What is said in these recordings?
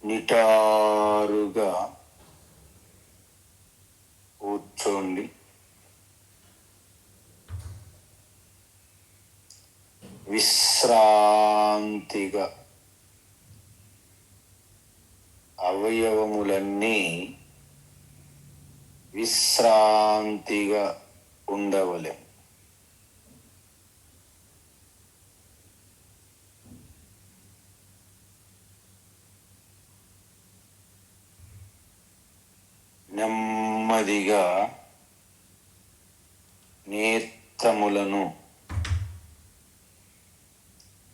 నిటారుగా కూర్చోండి. విశ్రాంతిగా అవయవములన్నీ విశ్రాంతిగా ఉండవలెను. నెమ్మదిగా నేత్రములను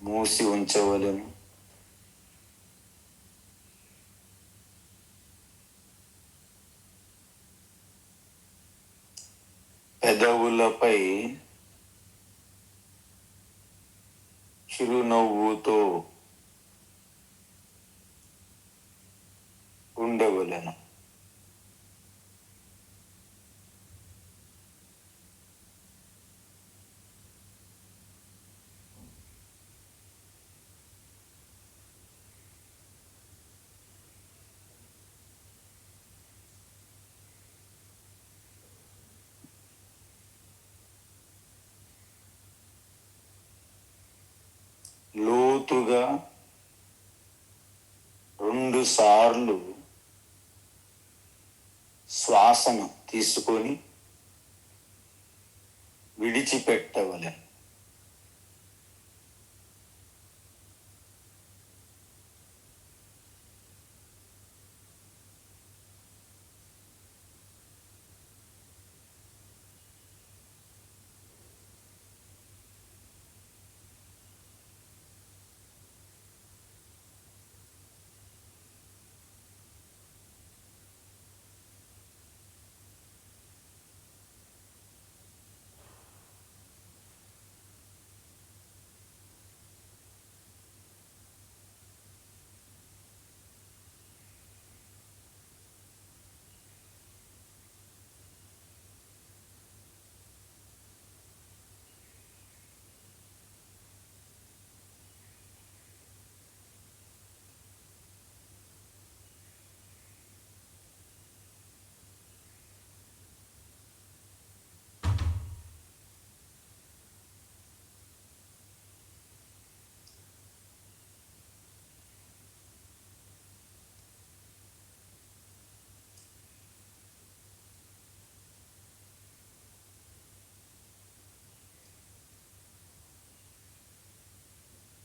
మూసి ఉంచవలెను. పెదవులపై చిరునవ్వుతో ఉండవలెను. లోతుగా 2 సార్లు శ్వాసను తీసుకొని విడిచిపెట్టవలెను.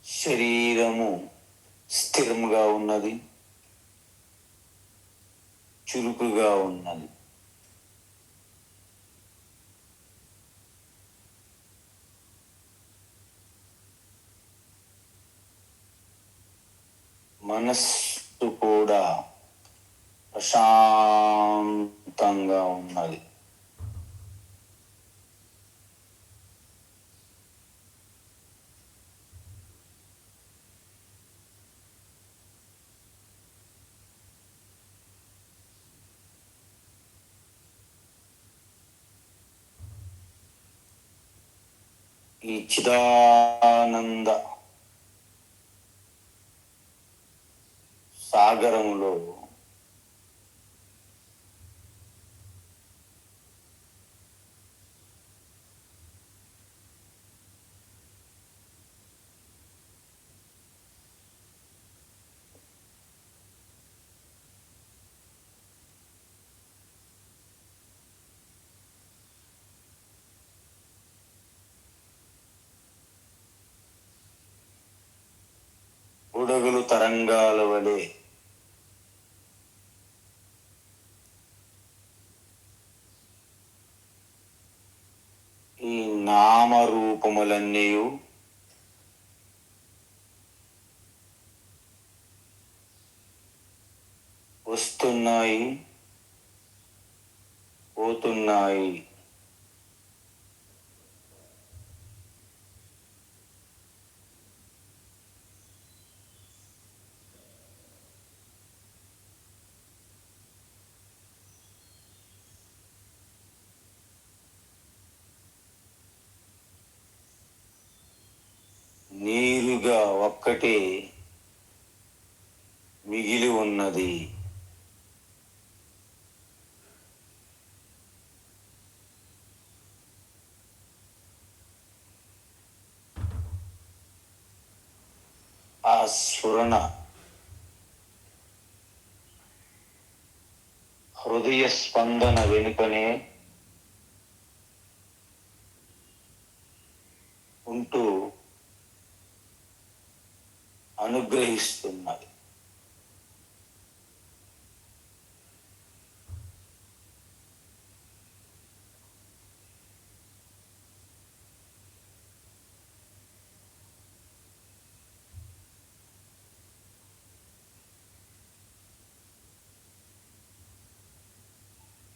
శరీరము స్థిరముగా ఉన్నది, చురుకుగా ఉన్నది. మనస్సు కూడా ప్రశాంతంగా ఉన్నది. ఈ చిదానంద సాగరంలో బుడగలు తరంగాల వలె ఈ నామరూపములన్నీ వస్తున్నాయి, పోతున్నాయి. నీరుగా ఒక్కటే మిగిలి ఉన్నది. ఆ స్ఫురణ హృదయ స్పందన వెనుకనే ఉంటూ అనుగ్రహిస్తున్నది.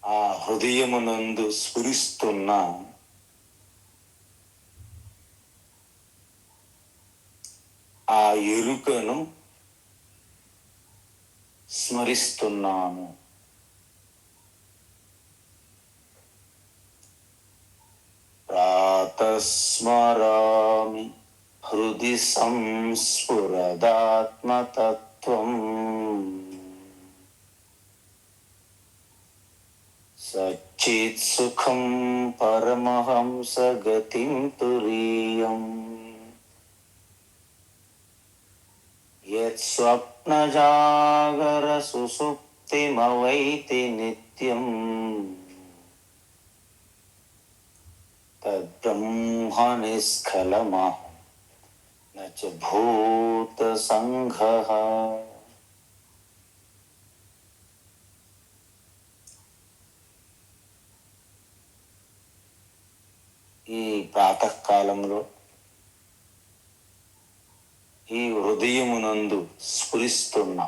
ఆ హృదయమునందు స్ఫురిస్తున్న ఆ ఎరుకను స్మరిస్తున్నాను. ప్రాతస్మరామి హృది సంస్ఫురదాత్మతత్వం సచ్చిత్సుఖం పరమహంస గతిం తురీయం యత్స్వప్నజాగర సుషుప్తిమవైతి నిత్యం తద్బ్రహ్మ నిష్కలమహం న చ భూత సంఘః. ఈ ప్రాతకాలంలో ఈ హృదయమునందు స్ఫురిస్తున్న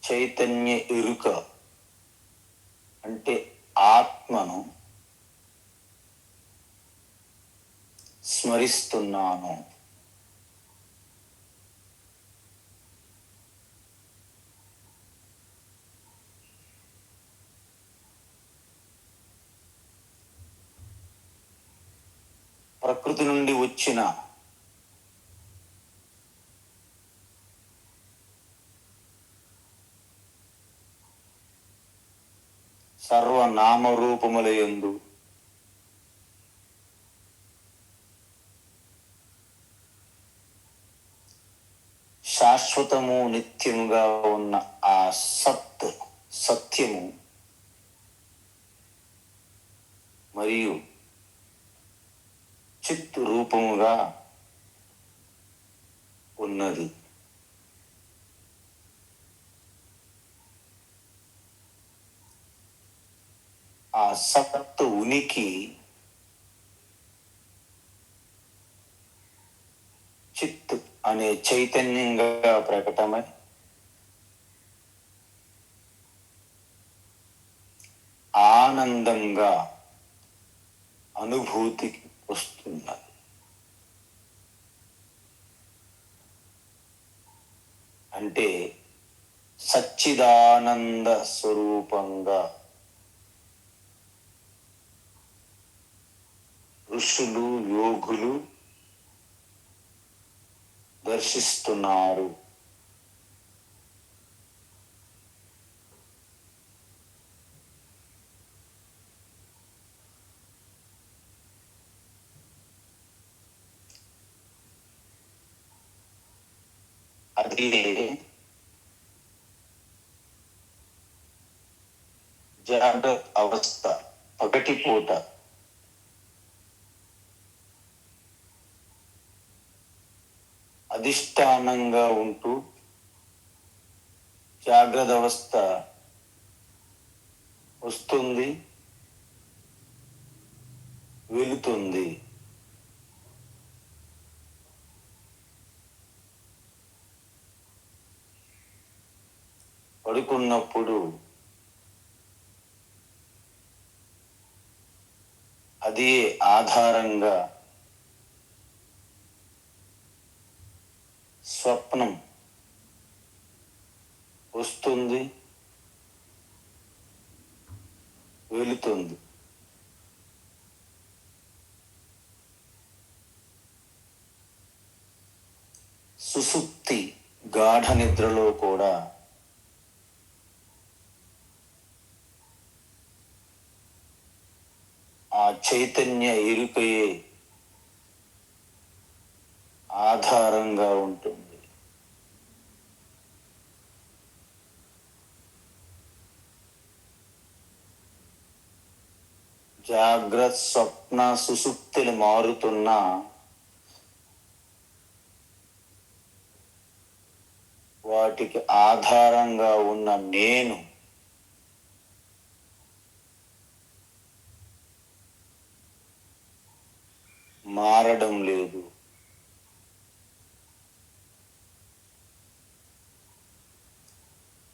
చైతన్య ఎరుక అంటే ఆత్మను స్మరిస్తున్నాను. ప్రకృతి నుండి వచ్చిన సర్వనామరూపములయందు శాశ్వతము నిత్యముగా ఉన్న ఆ సత్యము మరియు చిత్ రూపముగా ఉన్నది. ఆ సత్ ఉనికి చిత్ అనే చైతన్యంగా ప్రకటమై ఆనందంగా అనుభూతికి వస్తున్నది. అంటే సచ్చిదానంద స్వరూపంగా ఋషులు యోగులు దర్శిస్తున్నారు. అది జాగ్రత్త అవస్థ, పగటిపూట అధిష్టానంగా ఉంటూ జాగ్రత్త అవస్థ వస్తుంది, వెళుతుంది. పడుకున్నప్పుడు అది ఆధారంగా స్వప్నం వస్తుంది, వెళుతుంది. సుషుప్తి గాఢ నిద్రలో కూడా ఆ చైతన్య ఎరుకయే ఆధారంగా ఉంటుంది. జాగ్రత్త స్వప్న సుషుప్తులు మారుతున్నా వాటికి ఆధారంగా ఉన్న నేను మారడం లేదు.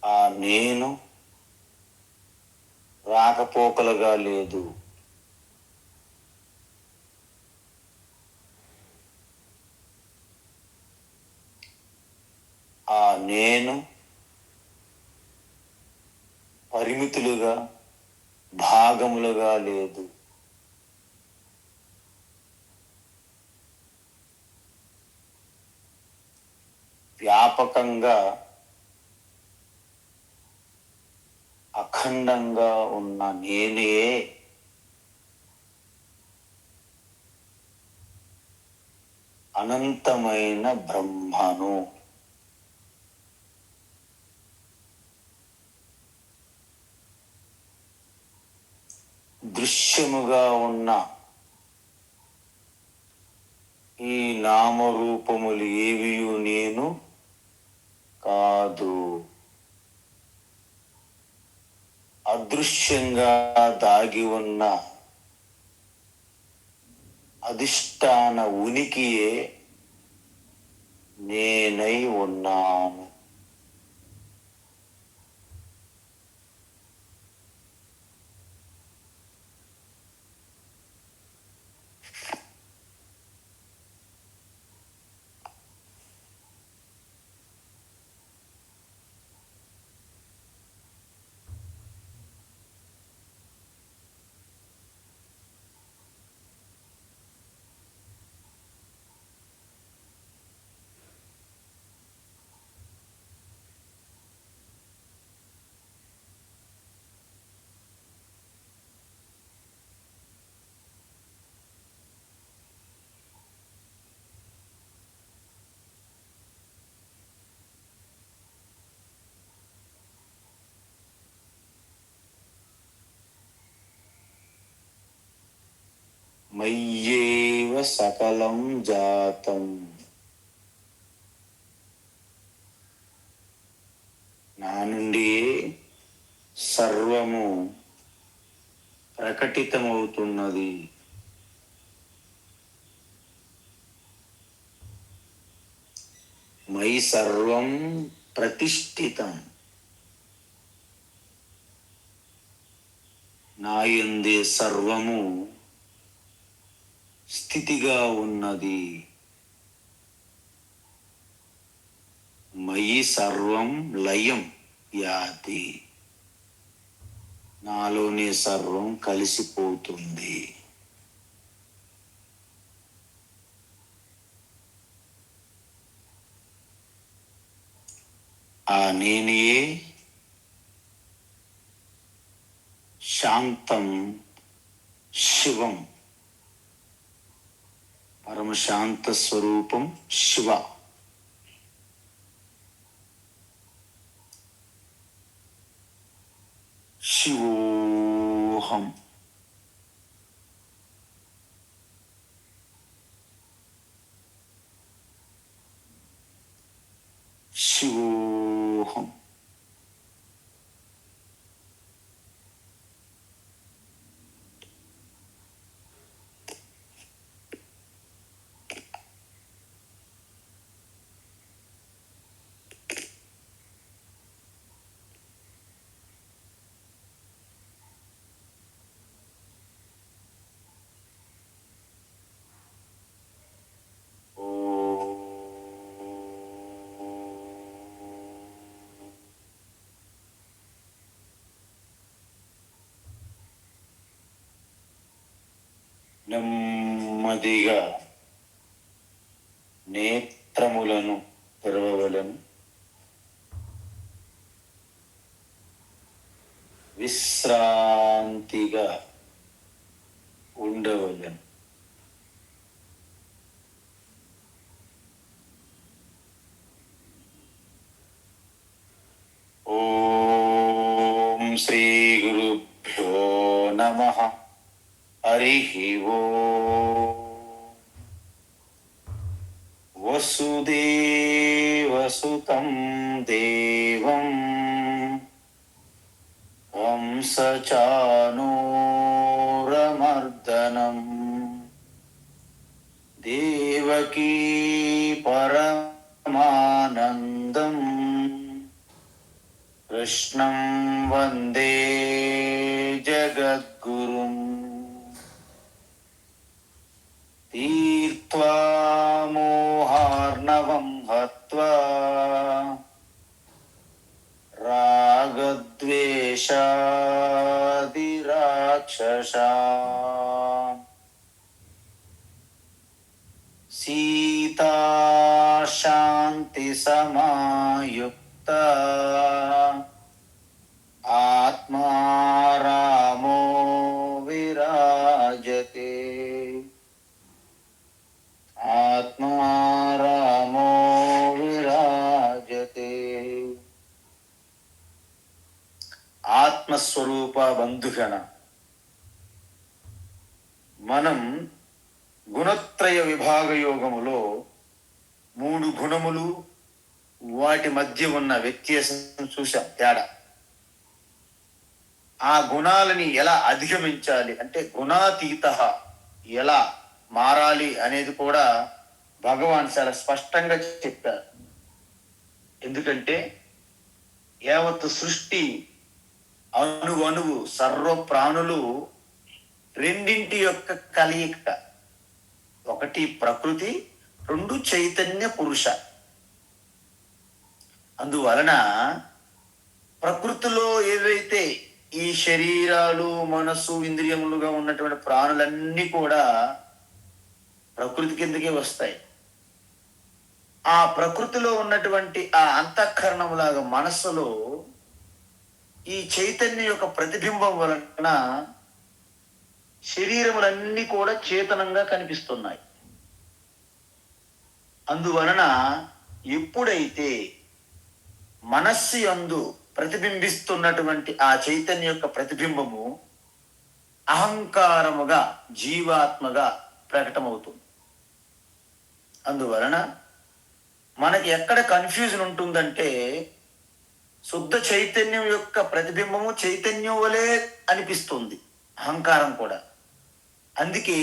ఆ నేను రాకపోకలుగా లేదు. ఆ నేను పరిమితులుగా భాగములుగా లేదు. వ్యాపకంగా అఖండంగా ఉన్న నేనే అనంతమైన బ్రహ్మను. దృశ్యముగా ఉన్న ఈ నామరూపములు ఏవియు నేను కాదు. అదృశ్యంగా దాగి ఉన్న అధిష్టాన ఉనికియే నేనై ఉన్నాను. మయ్యేవ సకలం జాతం. నా నుండి సర్వము ప్రకటితమవుతున్నది. మయి సర్వం ప్రతిష్ఠితం. నా యందే సర్వము స్థితిగా ఉన్నది. మయి సర్వం లయం యాతి. నాలోనే సర్వం కలిసిపోతుంది. ఆ నేనే శాంతం శివం. పరమశాంత స్వరూపం శివ. శివోహం. శివోహం. నెమ్మదిగా నేత్రములను తెరవవలెను. విశ్రాంతిగా ఉండవలెను. ఓం శ్రీ గురుభ్యో నమః. హరిః ఓం. వసుదేవసుతం దేవం కంసచానూరమర్దనం దేవకీ పరమానందం కృష్ణం వందే జగద్గురుం. తీర్త్వా మోహార్ణవం హత్వా రాగద్వేషాదిరాక్షసాం సీతా శాంతి సమాయుక్త ఆత్మా రామో విరాజతే. ఆత్మా రామో విరాజతే. ఆత్మస్వరూప బంధుగణ, మనం గుణత్రయ విభాగ యోగములో 3 గుణములు, వాటి మధ్య ఉన్న వ్యత్యాసం చూసాం, తేడా. ఆ గుణాలని ఎలా అధిగమించాలి అంటే గుణాతీత ఎలా మారాలి అనేది కూడా భగవాన్ చాలా స్పష్టంగా చెప్పారు. ఎందుకంటే యావత్ సృష్టి అణువు సర్వ ప్రాణులు రెండింటి యొక్క కలయిక. ఒకటి ప్రకృతి, 2 చైతన్య పురుష. అందువలన ప్రకృతిలో ఏవైతే ఈ శరీరాలు, మనస్సు, ఇంద్రియములుగా ఉన్నటువంటి ప్రాణులన్నీ కూడా ప్రకృతి కిందకే వస్తాయి. ఆ ప్రకృతిలో ఉన్నటువంటి ఆ అంతఃకరణములాగా మనస్సులో ఈ చైతన్యం యొక్క ప్రతిబింబం వలన శరీరములన్నీ కూడా చేతనంగా కనిపిస్తున్నాయి. అందువలన ఎప్పుడైతే మనస్సు యందు ప్రతిబింబిస్తున్నటువంటి ఆ చైతన్యం యొక్క ప్రతిబింబము అహంకారముగా, జీవాత్మగా ప్రకటమవుతుంది. అందువలన మనకి ఎక్కడ కన్ఫ్యూజన్ ఉంటుందంటే శుద్ధ చైతన్యం యొక్క ప్రతిబింబము చైతన్యం వలె అనిపిస్తుంది, అహంకారం కూడా. అందుకే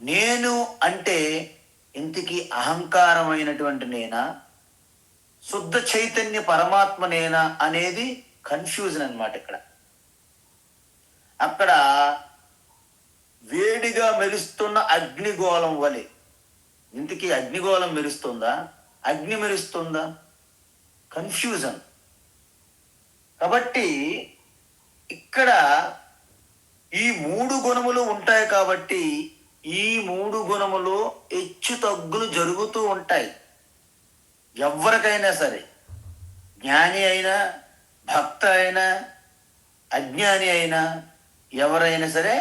నేను అంటే ఇంతకీ అహంకారమైనటువంటి నేనా, శుద్ధ చైతన్య పరమాత్మ నేనా అనేది కన్ఫ్యూజన్ అన్నమాట. అక్కడ వేడిగా మెరుస్తున్న అగ్నిగోళం వలె. ఇంతకీ అగ్నిగోళం మెరుస్తుందా, అగ్ని మెరుస్తుందా? కన్ఫ్యూజన్. కాబట్టి ఇక్కడ ఈ 3 గుణములు ఉంటాయి. కాబట్టి ఈ 3 గుణములు హెచ్చు తగ్గులు జరుగుతూ ఉంటాయి. ఎవరికైనా సరే, జ్ఞాని అయినా, భక్త అయినా, అజ్ఞాని అయినా, ఎవరైనా సరే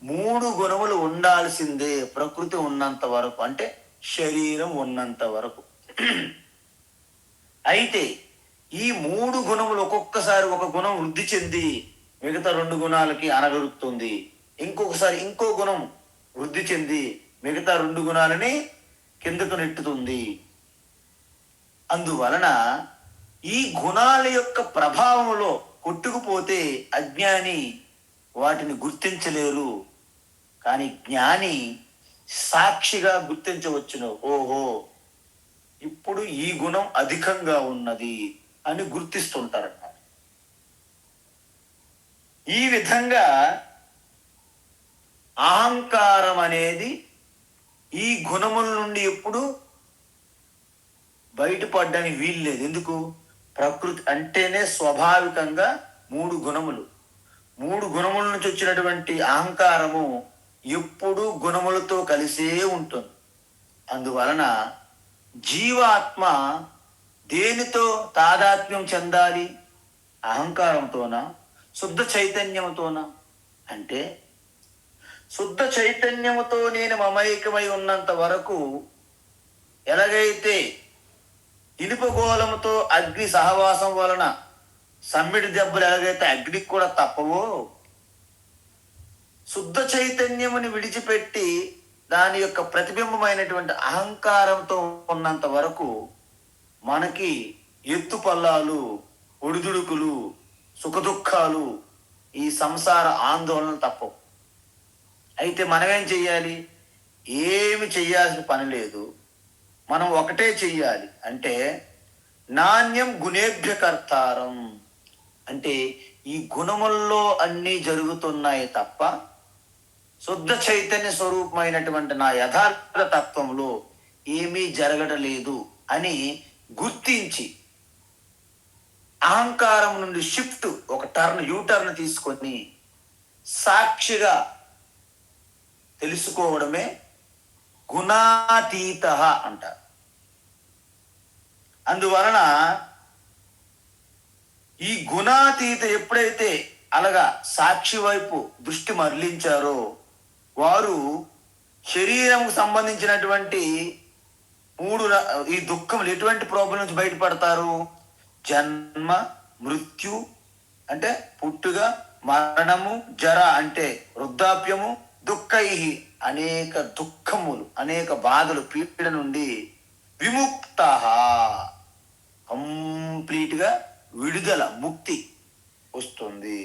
3 గుణములు ఉండాల్సిందే ప్రకృతి ఉన్నంత వరకు, అంటే శరీరం ఉన్నంత వరకు. అయితే ఈ 3 గుణములు ఒక్కొక్కసారి ఒక గుణం వృద్ధి చెంది మిగతా 2 గుణాలకి అనగరుతుంది. ఇంకొకసారి ఇంకో గుణం వృద్ధి చెంది మిగతా 2 గుణాలని కిందకు నెట్టుతుంది. అందువలన ఈ గుణాల యొక్క ప్రభావంలో కొట్టుకుపోతే అజ్ఞాని వాటిని గుర్తించలేరు. కానీ జ్ఞాని సాక్షిగా గుర్తించవచ్చును. ఓహో, ఇప్పుడు ఈ గుణం అధికంగా ఉన్నది అని గుర్తిస్తుంటారన్నమాట. ఈ విధంగా అహంకారం అనేది ఈ గుణముల నుండి ఎప్పుడు బయటపడడానికి వీల్లేదు. ఎందుకు? ప్రకృతి అంటేనే స్వాభావికంగా 3 గుణములు. 3 గుణముల నుంచి వచ్చినటువంటి అహంకారము ఎప్పుడు గుణములతో కలిసే ఉంటుంది. అందువలన జీవాత్మ దేనితో తాదాత్మ్యం చెందాలి? అహంకారంతోనా, శుద్ధ చైతన్యముతోనా? అంటే శుద్ధ చైతన్యముతో నేను మమైకమై ఉన్నంత వరకు, ఎలాగైతే ఇనుపగోళముతో అగ్ని సహవాసం వలన సమ్మిడి దెబ్బలు ఎలాగైతే అగ్నికి కూడా తప్పవో, శుద్ధ చైతన్యముని విడిచిపెట్టి దాని యొక్క ప్రతిబింబమైనటువంటి అహంకారంతో ఉన్నంత వరకు మనకి ఎత్తు పల్లాలు, ఒడిదుడుకులు, సుఖదుఖాలు, ఈ సంసార ఆందోళనలు తప్పవు. అయితే మనమేం చెయ్యాలి? ఏమి చెయ్యాల్సిన పని లేదు. మనం ఒకటే చెయ్యాలి. అంటే నాణ్యం గుణేభ్య కర్తారం. అంటే ఈ గుణముల్లో అన్నీ జరుగుతున్నాయి తప్ప శుద్ధ చైతన్య స్వరూపమైనటువంటి నా యథార్థ తత్వంలో ఏమీ జరగడలేదు అని గుర్తించి అహంకారం నుండి షిఫ్ట్, ఒక యూటర్న్ తీసుకొని సాక్షిగా తెలుసుకోవడమే గుణాతీత అంటారు. అందువలన ఈ గుణాతీత ఎప్పుడైతే అలాగా సాక్షి వైపు దృష్టి మరలించారో, వారు శరీరంకు సంబంధించినటువంటి ఈ దుఃఖములు, ఎటువంటి ప్రాబ్లం నుంచి బయటపడతారు? జన్మ, మృత్యు అంటే పుట్టుక, మరణము, జర అంటే వృద్ధాప్యము, దుఃఖై అనేక దుఃఖములు, అనేక బాధలు, పీడ నుండి విముక్త, కంప్లీట్గా విడుదల, ముక్తి వస్తుంది.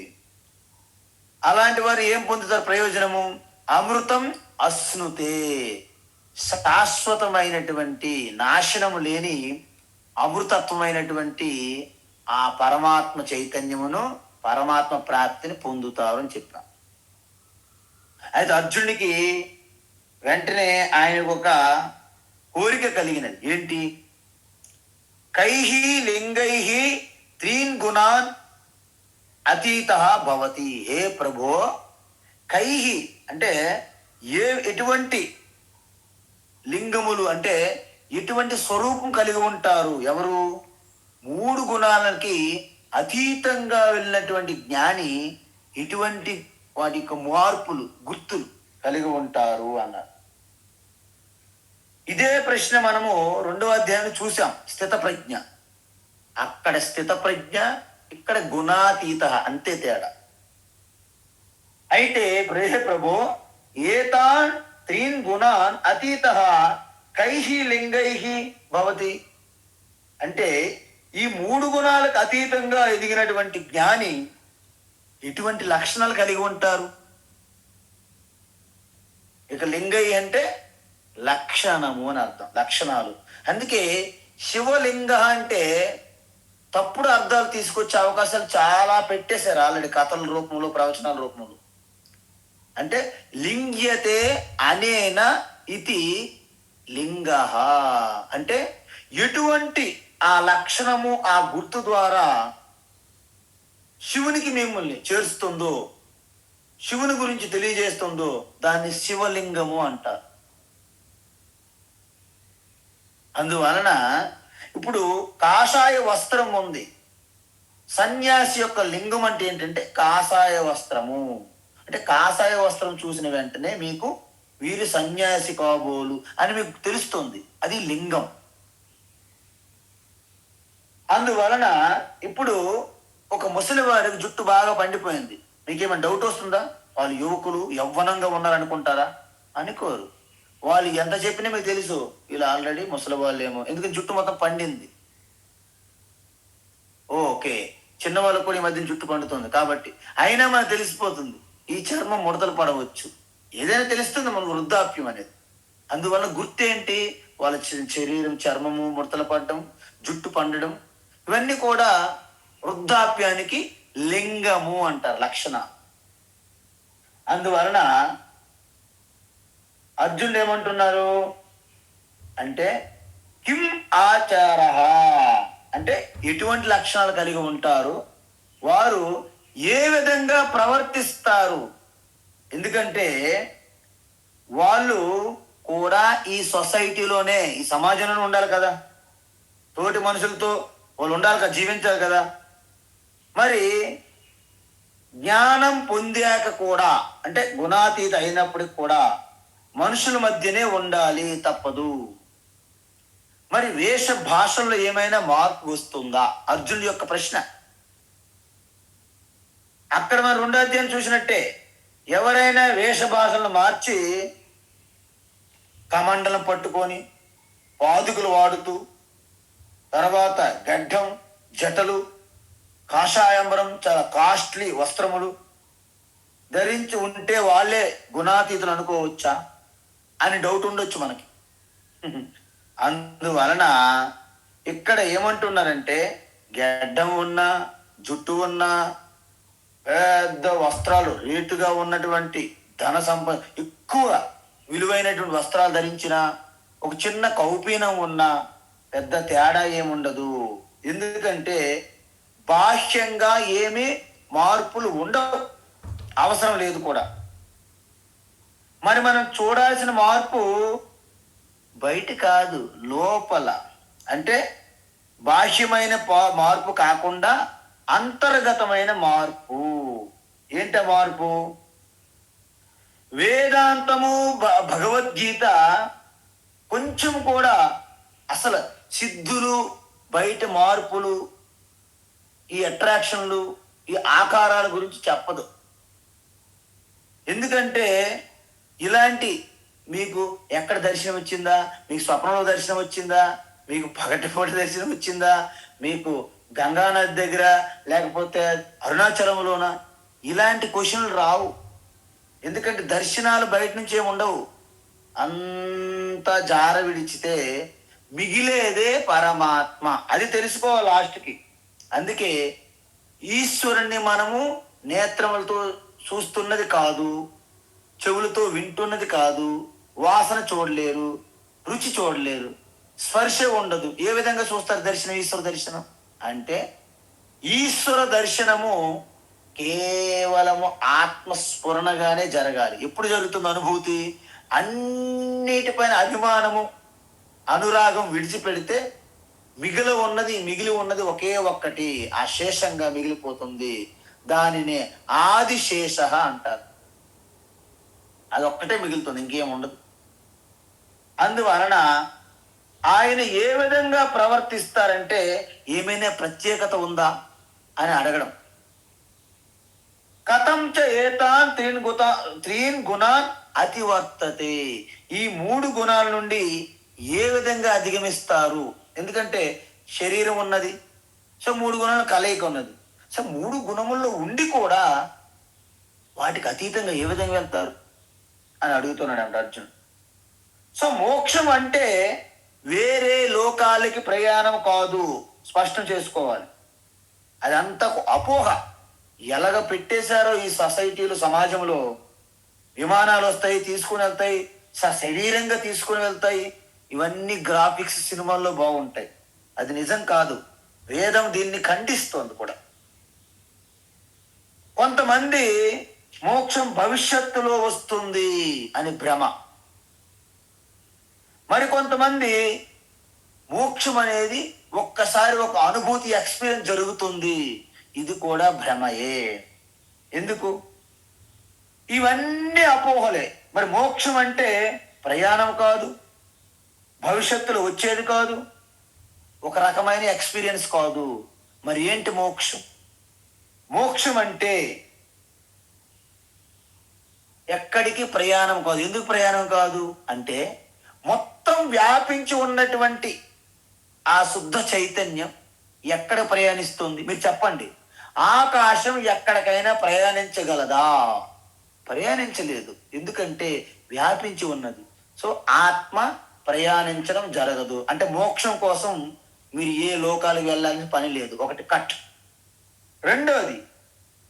అలాంటి వారు ఏం పొందుతారు ప్రయోజనము? అమృతం అశ్నుతే, శాశ్వతమైనటువంటి నాశనము లేని అమృతత్వమైనటువంటి ఆ పరమాత్మ చైతన్యమును, పరమాత్మ ప్రాప్తిని పొందుతారు అని చెప్పాం. అయితే అర్జునుడికి వెంటనే ఆయనకు ఒక కోరిక కలిగినది. ఏంటి? కైహి లింగైహి త్రీన్ గుణాన్ అతీత భవతి. హే ప్రభో, కైహి అంటే ఎటువంటి లింగములు అంటే ఎటువంటి స్వరూపం కలిగి ఉంటారు? ఎవరు? 3 గుణాలకి అతీతంగా వెళ్ళినటువంటి జ్ఞాని ఇటువంటి వాటి యొక్క మార్పులు, గుర్తులు కలిగి ఉంటారు అన్నారు. ఇదే ప్రశ్న మనము 2వ అధ్యాయంలో చూసాం. స్థిత ప్రజ్ఞ, అక్కడ స్థిత ప్రజ్ఞ, ఇక్కడ గుణాతీత, అంతే తేడా. అయితే ప్రభో ఏతాన్ 3 గుణాన్ అతీత కైహి లింగైహి భవతి. అంటే ఈ 3 గుణాలకు అతీతంగా ఎదిగినటువంటి జ్ఞాని ఎటువంటి లక్షణాలు కలిగి ఉంటారు? ఇక లింగై అంటే లక్షణము అని అర్థం, లక్షణాలు. అందుకే శివలింగ అంటే తప్పుడు అర్థాలు తీసుకొచ్చే అవకాశాలు చాలా పెట్టేశారు ఆల్రెడీ, కథల రూపంలో, ప్రవచనాల రూపంలో. అంటే లింగ్యతే అనేన ఇది లింగ అంటే ఎటువంటి ఆ లక్షణము, ఆ గుర్తు ద్వారా శివునికి మిమ్మల్ని చేరుస్తుందో, శివుని గురించి తెలియజేస్తుందో దాన్ని శివలింగము అంటారు. అందువలన ఇప్పుడు కాషాయ వస్త్రం ఉంది. సన్యాసి యొక్క లింగం అంటే ఏంటంటే కాషాయ వస్త్రము. అంటే కాషాయ వస్త్రం చూసిన వెంటనే మీకు వీరు సన్యాసి కాబోలు అని మీకు తెలుస్తుంది. అది లింగం. అందువలన ఇప్పుడు ఒక ముసలి వారికి జుట్టు బాగా పండిపోయింది, మీకేమైనా డౌట్ వస్తుందా? వాళ్ళు యువకులు యవ్వనంగా ఉన్నారనుకుంటారా? అనుకోరు. వాళ్ళు ఎంత చెప్పినా మీకు తెలుసు వీళ్ళు ఆల్రెడీ ముసలి వాళ్ళు ఏమో, ఎందుకంటే జుట్టు మొత్తం పండింది. ఓకే, చిన్నవాళ్ళకు కూడా ఈ మధ్య జుట్టు పండుతుంది కాబట్టి అయినా మనకు తెలిసిపోతుంది ఈ చర్మం ముడతలు పడవచ్చు, ఏదైనా తెలుస్తుంది మనకు వృద్ధాప్యం అనేది. అందువల్ల గుర్తేంటి? వాళ్ళ శరీరం, చర్మము ముడతలు పడడం, జుట్టు పండడం, ఇవన్నీ కూడా వృద్ధాప్యానికి లింగము అంటారు, లక్షణ. అందువలన అర్జునుడు ఏమంటున్నారు అంటే కిం ఆచార అంటే ఎటువంటి లక్షణాలు కలిగి ఉంటారు, వారు ఏ విధంగా ప్రవర్తిస్తారు. ఎందుకంటే వాళ్ళు కూడా ఈ సొసైటీలోనే, ఈ సమాజంలోనే ఉండాలి కదా. తోటి మనుషులతో వాళ్ళు ఉండాలి కదా, జీవించాలి కదా. మరి జ్ఞానం పొందాక కూడా, అంటే గుణాతీత అయినప్పటికి కూడా మనుషుల మధ్యనే ఉండాలి, తప్పదు. మరి వేష భాషల్లో ఏమైనా మార్పు వస్తుందా? అర్జునుడి యొక్క ప్రశ్న. అక్కడ మరి 2వ అధ్యాయం చూసినట్టే, ఎవరైనా వేష భాషలను మార్చి కమండలం పట్టుకొని పాదుకులు వాడుతూ, తర్వాత గడ్డం, జటలు, కాషాయంబరం, చాలా కాస్ట్లీ వస్త్రములు ధరించి ఉంటే వాళ్ళే గుణాతీతులు అనుకోవచ్చా అని డౌట్ ఉండొచ్చు మనకి. అందువలన ఇక్కడ ఏమంటున్నారంటే, గడ్డం ఉన్నా, జుట్టు ఉన్నా, పెద్ద వస్త్రాలు రేటుగా ఉన్నటువంటి ధన సంపద, ఎక్కువ విలువైనటువంటి వస్త్రాలు ధరించిన, ఒక చిన్న కౌపీనం ఉన్న పెద్ద తేడా ఏముండదు. ఎందుకంటే బాహ్యంగా ఏమీ మార్పులు ఉండవు, అవసరం లేదు కూడా. మరి మనం చూడాల్సిన మార్పు బయట కాదు, లోపల. అంటే బాహ్యమైన మార్పు కాకుండా అంతర్గతమైన మార్పు. ఏంట మార్పు? వేదాంతము, భగవద్గీత కొంచెం కూడా అసలు సిద్ధులు, బయట మార్పులు, ఈ అట్రాక్షన్లు, ఈ ఆకారాల గురించి చెప్పదు. ఎందుకంటే ఇలాంటి మీకు ఎక్కడ దర్శనం వచ్చిందా? మీకు స్వప్నంలో దర్శనం వచ్చిందా? మీకు పగటిపూట దర్శనం వచ్చిందా? మీకు గంగానది దగ్గర, లేకపోతే అరుణాచలంలోన? ఇలాంటి క్వశ్చన్లు రావు. ఎందుకంటే దర్శనాలు బయట నుంచి ఏమి ఉండవు. అంతా జార విడిచితే మిగిలేదే పరమాత్మ. అది తెలుసుకోవాలి లాస్ట్కి. అందుకే ఈశ్వరుణ్ణి మనము నేత్రములతో చూస్తున్నది కాదు, చెవులతో వింటున్నది కాదు, వాసన చూడలేరు, రుచి చూడలేరు, స్పర్శ ఉండదు. ఏ విధంగా చూస్తారు దర్శనం? ఈశ్వర దర్శనం అంటే ఈశ్వర దర్శనము కేవలము ఆత్మస్ఫురణగానే జరగాలి. ఎప్పుడు జరుగుతుంది అనుభూతి? అన్నిటిపైన అభిమానము, అనురాగం విడిచిపెడితే మిగిలి ఉన్నది ఒకే ఒక్కటి, ఆ శేషంగా మిగిలిపోతుంది. దానినే ఆదిశేష అంటారు. అదొక్కటే మిగులుతుంది, ఇంకేం ఉండదు. అందువలన ఆయన ఏ విధంగా ప్రవర్తిస్తారంటే, ఏమైనా ప్రత్యేకత ఉందా అని అడగడం. కథంచ ఏతాన్ త్రీన్ గుణాన్ అతివర్తతే. ఈ 3 గుణాల నుండి ఏ విధంగా అధిగమిస్తారు? ఎందుకంటే శరీరం ఉన్నది, సో 3 గుణాల కలయిక ఉన్నది. సో 3 గుణముల్లో ఉండి కూడా వాటికి అతీతంగా ఏ విధంగా వెళ్తారు అని అడుగుతున్నాడు అంట అర్జునుడు. సో మోక్షం అంటే వేరే లోకాలకి ప్రయాణం కాదు, స్పష్టం చేసుకోవాలి. అదంతా అపోహ. ఎలాగ పెట్టేశారో ఈ సొసైటీలు, సమాజంలో విమానాలు వస్తాయి, తీసుకుని వెళ్తాయి, శరీరంగా తీసుకుని వెళ్తాయి. ఇవన్నీ గ్రాఫిక్స్ సినిమాల్లో బాగుంటాయి. అది నిజం కాదు. వేదం దీన్ని ఖండిస్తోంది కూడా. కొంతమంది మోక్షం భవిష్యత్తులో వస్తుంది అని భ్రమ. మరి కొంతమంది మోక్షం అనేది ఒక్కసారి ఒక అనుభూతి, ఎక్స్పీరియన్స్ జరుగుతుంది, ఇది కూడా భ్రమయే. ఎందుకు? ఇవన్నీ అపోహలే. మరి మోక్షం అంటే ప్రయాణం కాదు, భవిష్యత్తులో వచ్చేది కాదు, ఒక రకమైన ఎక్స్పీరియన్స్ కాదు. మరి ఏంటి మోక్షం? మోక్షం అంటే ఎక్కడికి ప్రయాణం కాదు. ఎందుకు ప్రయాణం కాదు అంటే, మొత్తం వ్యాపించి ఉన్నటువంటి ఆ శుద్ధ చైతన్యం ఎక్కడ ప్రయాణిస్తుంది? మీరు చెప్పండి. ఆకాశం ఎక్కడికైనా ప్రయాణించగలదా? ప్రయాణించలేదు. ఎందుకంటే వ్యాపించి ఉన్నది. సో ఆత్మ ప్రయాణించడం జరగదు. అంటే మోక్షం కోసం మీరు ఏ లోకాలకు వెళ్ళాలని పని లేదు. ఒకటి కట్. రెండోది,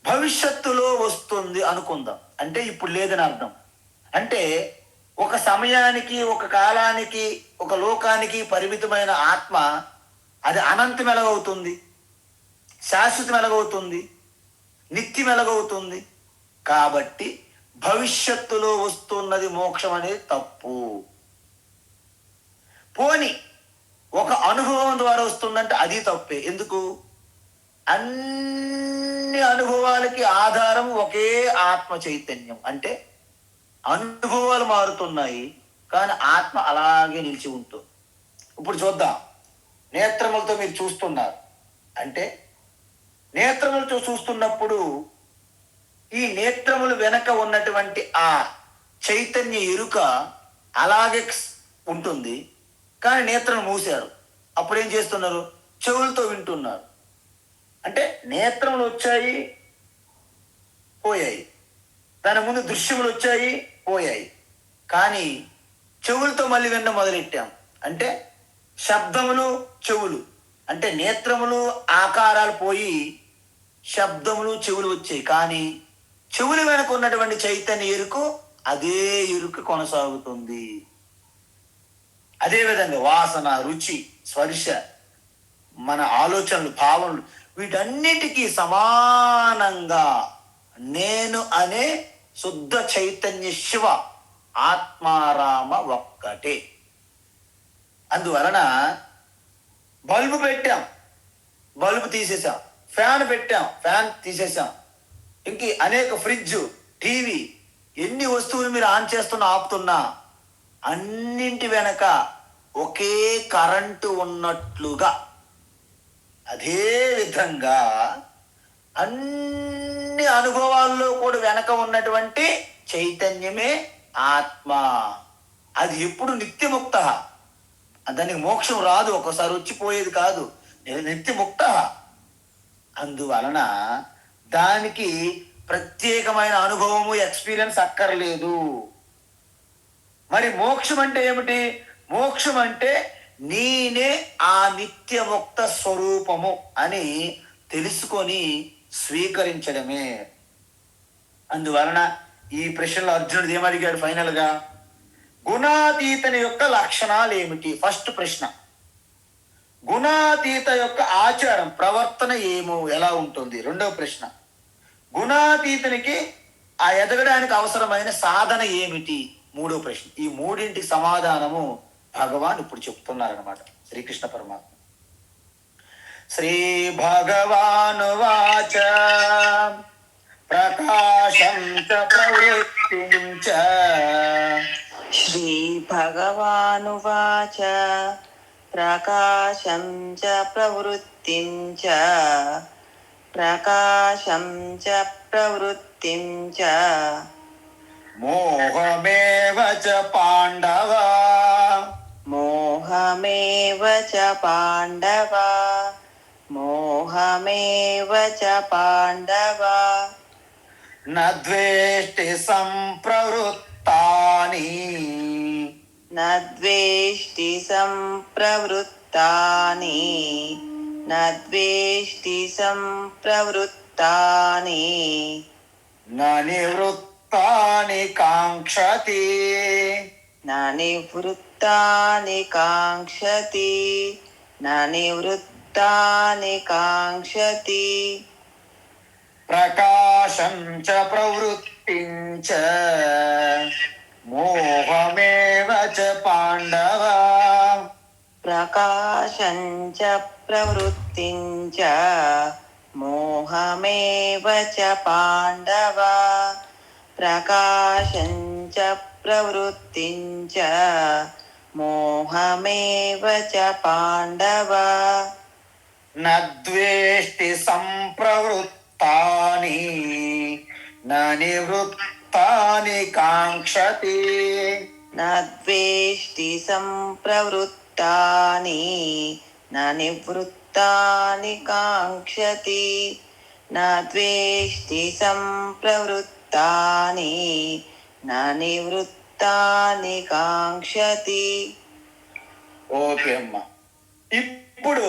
భవిష్యత్తులో వస్తుంది అనుకుందాం. అంటే ఇప్పుడు లేదని అర్థం. అంటే ఒక సమయానికి, ఒక కాలానికి, ఒక లోకానికి పరిమితమైన ఆత్మ అది అనంతం ఎలాగవుతుంది? శాశ్వతం ఎలాగవుతుంది? నిత్యం ఎలాగవుతుంది? కాబట్టి భవిష్యత్తులో వస్తున్నది మోక్షం అనేది తప్పు. పోని ఒక అనుభవం ద్వారా వస్తుందంటే అది తప్పే. ఎందుకు? అన్ని అనుభవాలకి ఆధారం ఒకే ఆత్మ చైతన్యం. అంటే అనుభవాలు మారుతున్నాయి, కానీ ఆత్మ అలాగే నిలిచి ఉంటుంది. ఇప్పుడు చూద్దాం. నేత్రములతో మీరు చూస్తున్నారు అంటే, నేత్రములతో చూస్తున్నప్పుడు ఈ నేత్రములు వెనక ఉన్నటువంటి ఆ చైతన్య ఎరుక అలాగే ఉంటుంది, కానీ నేత్రం మూసారు. అప్పుడు ఏం చేస్తున్నారు? చెవులతో వింటున్నారు. అంటే నేత్రములు వచ్చాయి, పోయాయి. దాని ముందు దృశ్యములు వచ్చాయి, పోయాయి. కానీ చెవులతో మళ్ళీ వినడం మొదలెట్టాం. అంటే శబ్దములు, చెవులు, అంటే నేత్రములు ఆకారాలు పోయి శబ్దములు, చెవులు వచ్చాయి. కానీ చెవులు వెనక ఉన్నటువంటి చైతన్య ఎరుకు అదే ఎరుక కొనసాగుతుంది. అదేవిధంగా వాసన, రుచి, స్పర్శ, మన ఆలోచనలు, భావనలు, వీటన్నిటికీ సమానంగా నేను అనే శుద్ధ చైతన్య శివ ఆత్మారామ ఒక్కటే. అందువలన బల్బు పెట్టాం, బల్బు తీసేసాం. ఫ్యాన్ పెట్టాం, ఫ్యాన్ తీసేసాం. ఇంక అనేక ఫ్రిడ్జ్, టీవీ, ఎన్ని వస్తువులు మీరు ఆన్ చేస్తున్నా, ఆపుతున్నా, అన్నింటి వెనక ఒకే కరెంటు ఉన్నట్లుగా, అదే విధంగా అన్ని అనుభవాల్లో కూడా వెనక ఉన్నటువంటి చైతన్యమే ఆత్మ. అది ఎప్పుడు నిత్యముక్త. దానికి మోక్షం రాదు, ఒకసారి వచ్చిపోయేది కాదు, నిత్యముక్త. అందువలన దానికి ప్రత్యేకమైన అనుభవము, ఎక్స్పీరియన్స్ అక్కర్లేదు. మరి మోక్షం అంటే ఏమిటి? మోక్షం అంటే నేనే ఆ నిత్యముక్త స్వరూపము అని తెలుసుకొని స్వీకరించడమే. అందువలన ఈ ప్రశ్నలో అర్జునుడు ఏమడిగాడు ఫైనల్ గా? గుణాతీతని యొక్క లక్షణాలు ఏమిటి? ఫస్ట్ ప్రశ్న. గుణాతీత యొక్క ఆచారం, ప్రవర్తన ఎలా ఉంటుంది? రెండవ ప్రశ్న. గుణాతీతనికి ఆ ఎదగడానికి అవసరమైన సాధన ఏమిటి? మూడో ప్రశ్న. ఈ మూడింటికి సమాధానము భగవాన్ ఇప్పుడు చెప్తున్నారనమాట, శ్రీకృష్ణ పరమాత్మ. శ్రీ భగవాను వాచ ప్రకాశం చ ప్రవృత్తిం చ. శ్రీ భగవాను వాచ ప్రకాశం చ ప్రవృత్తిం చ. ప్రకాశం చ ప్రవృత్తిం చ. మోహమేవ చ పాండవ. మోహమేవ చ పాండవ. మోహమేవ చ పాండవ. న ద్వేష్టి సంప్రవృత్తాని. న ద్వేష్టి సంప్రవృత్తాని. న ద్వేష్టి సంప్రవృత్తాని. న నివృత్తాని కాంక్షతి. న నివృత్తాని కాంక్షతి. న నివృత్తాని కాంక్షతి. ప్రకాశం చ ప్రవృత్తిం చ మోహమేవ చ పాండవ. ప్రకాశం చ ప్రవృత్తిం చ మోహమేవ చ పాండవ. ప్రకాశం చ ప్రవృత్తిం చ మోహమేవ చ పాండవ. న ద్వేష్టి సంప్రవృత్తాని. న నివృత్తాని కాంక్షతి. న ద్వేష్టి సంప్రవృత్తాని. న నివృత్తాని కాంక్షతి. న ద్వేష్టి సంప్రవృత్తాని. న నివృత్తాని కాంక్షతి. ఓకే అమ్మ. ఇప్పుడు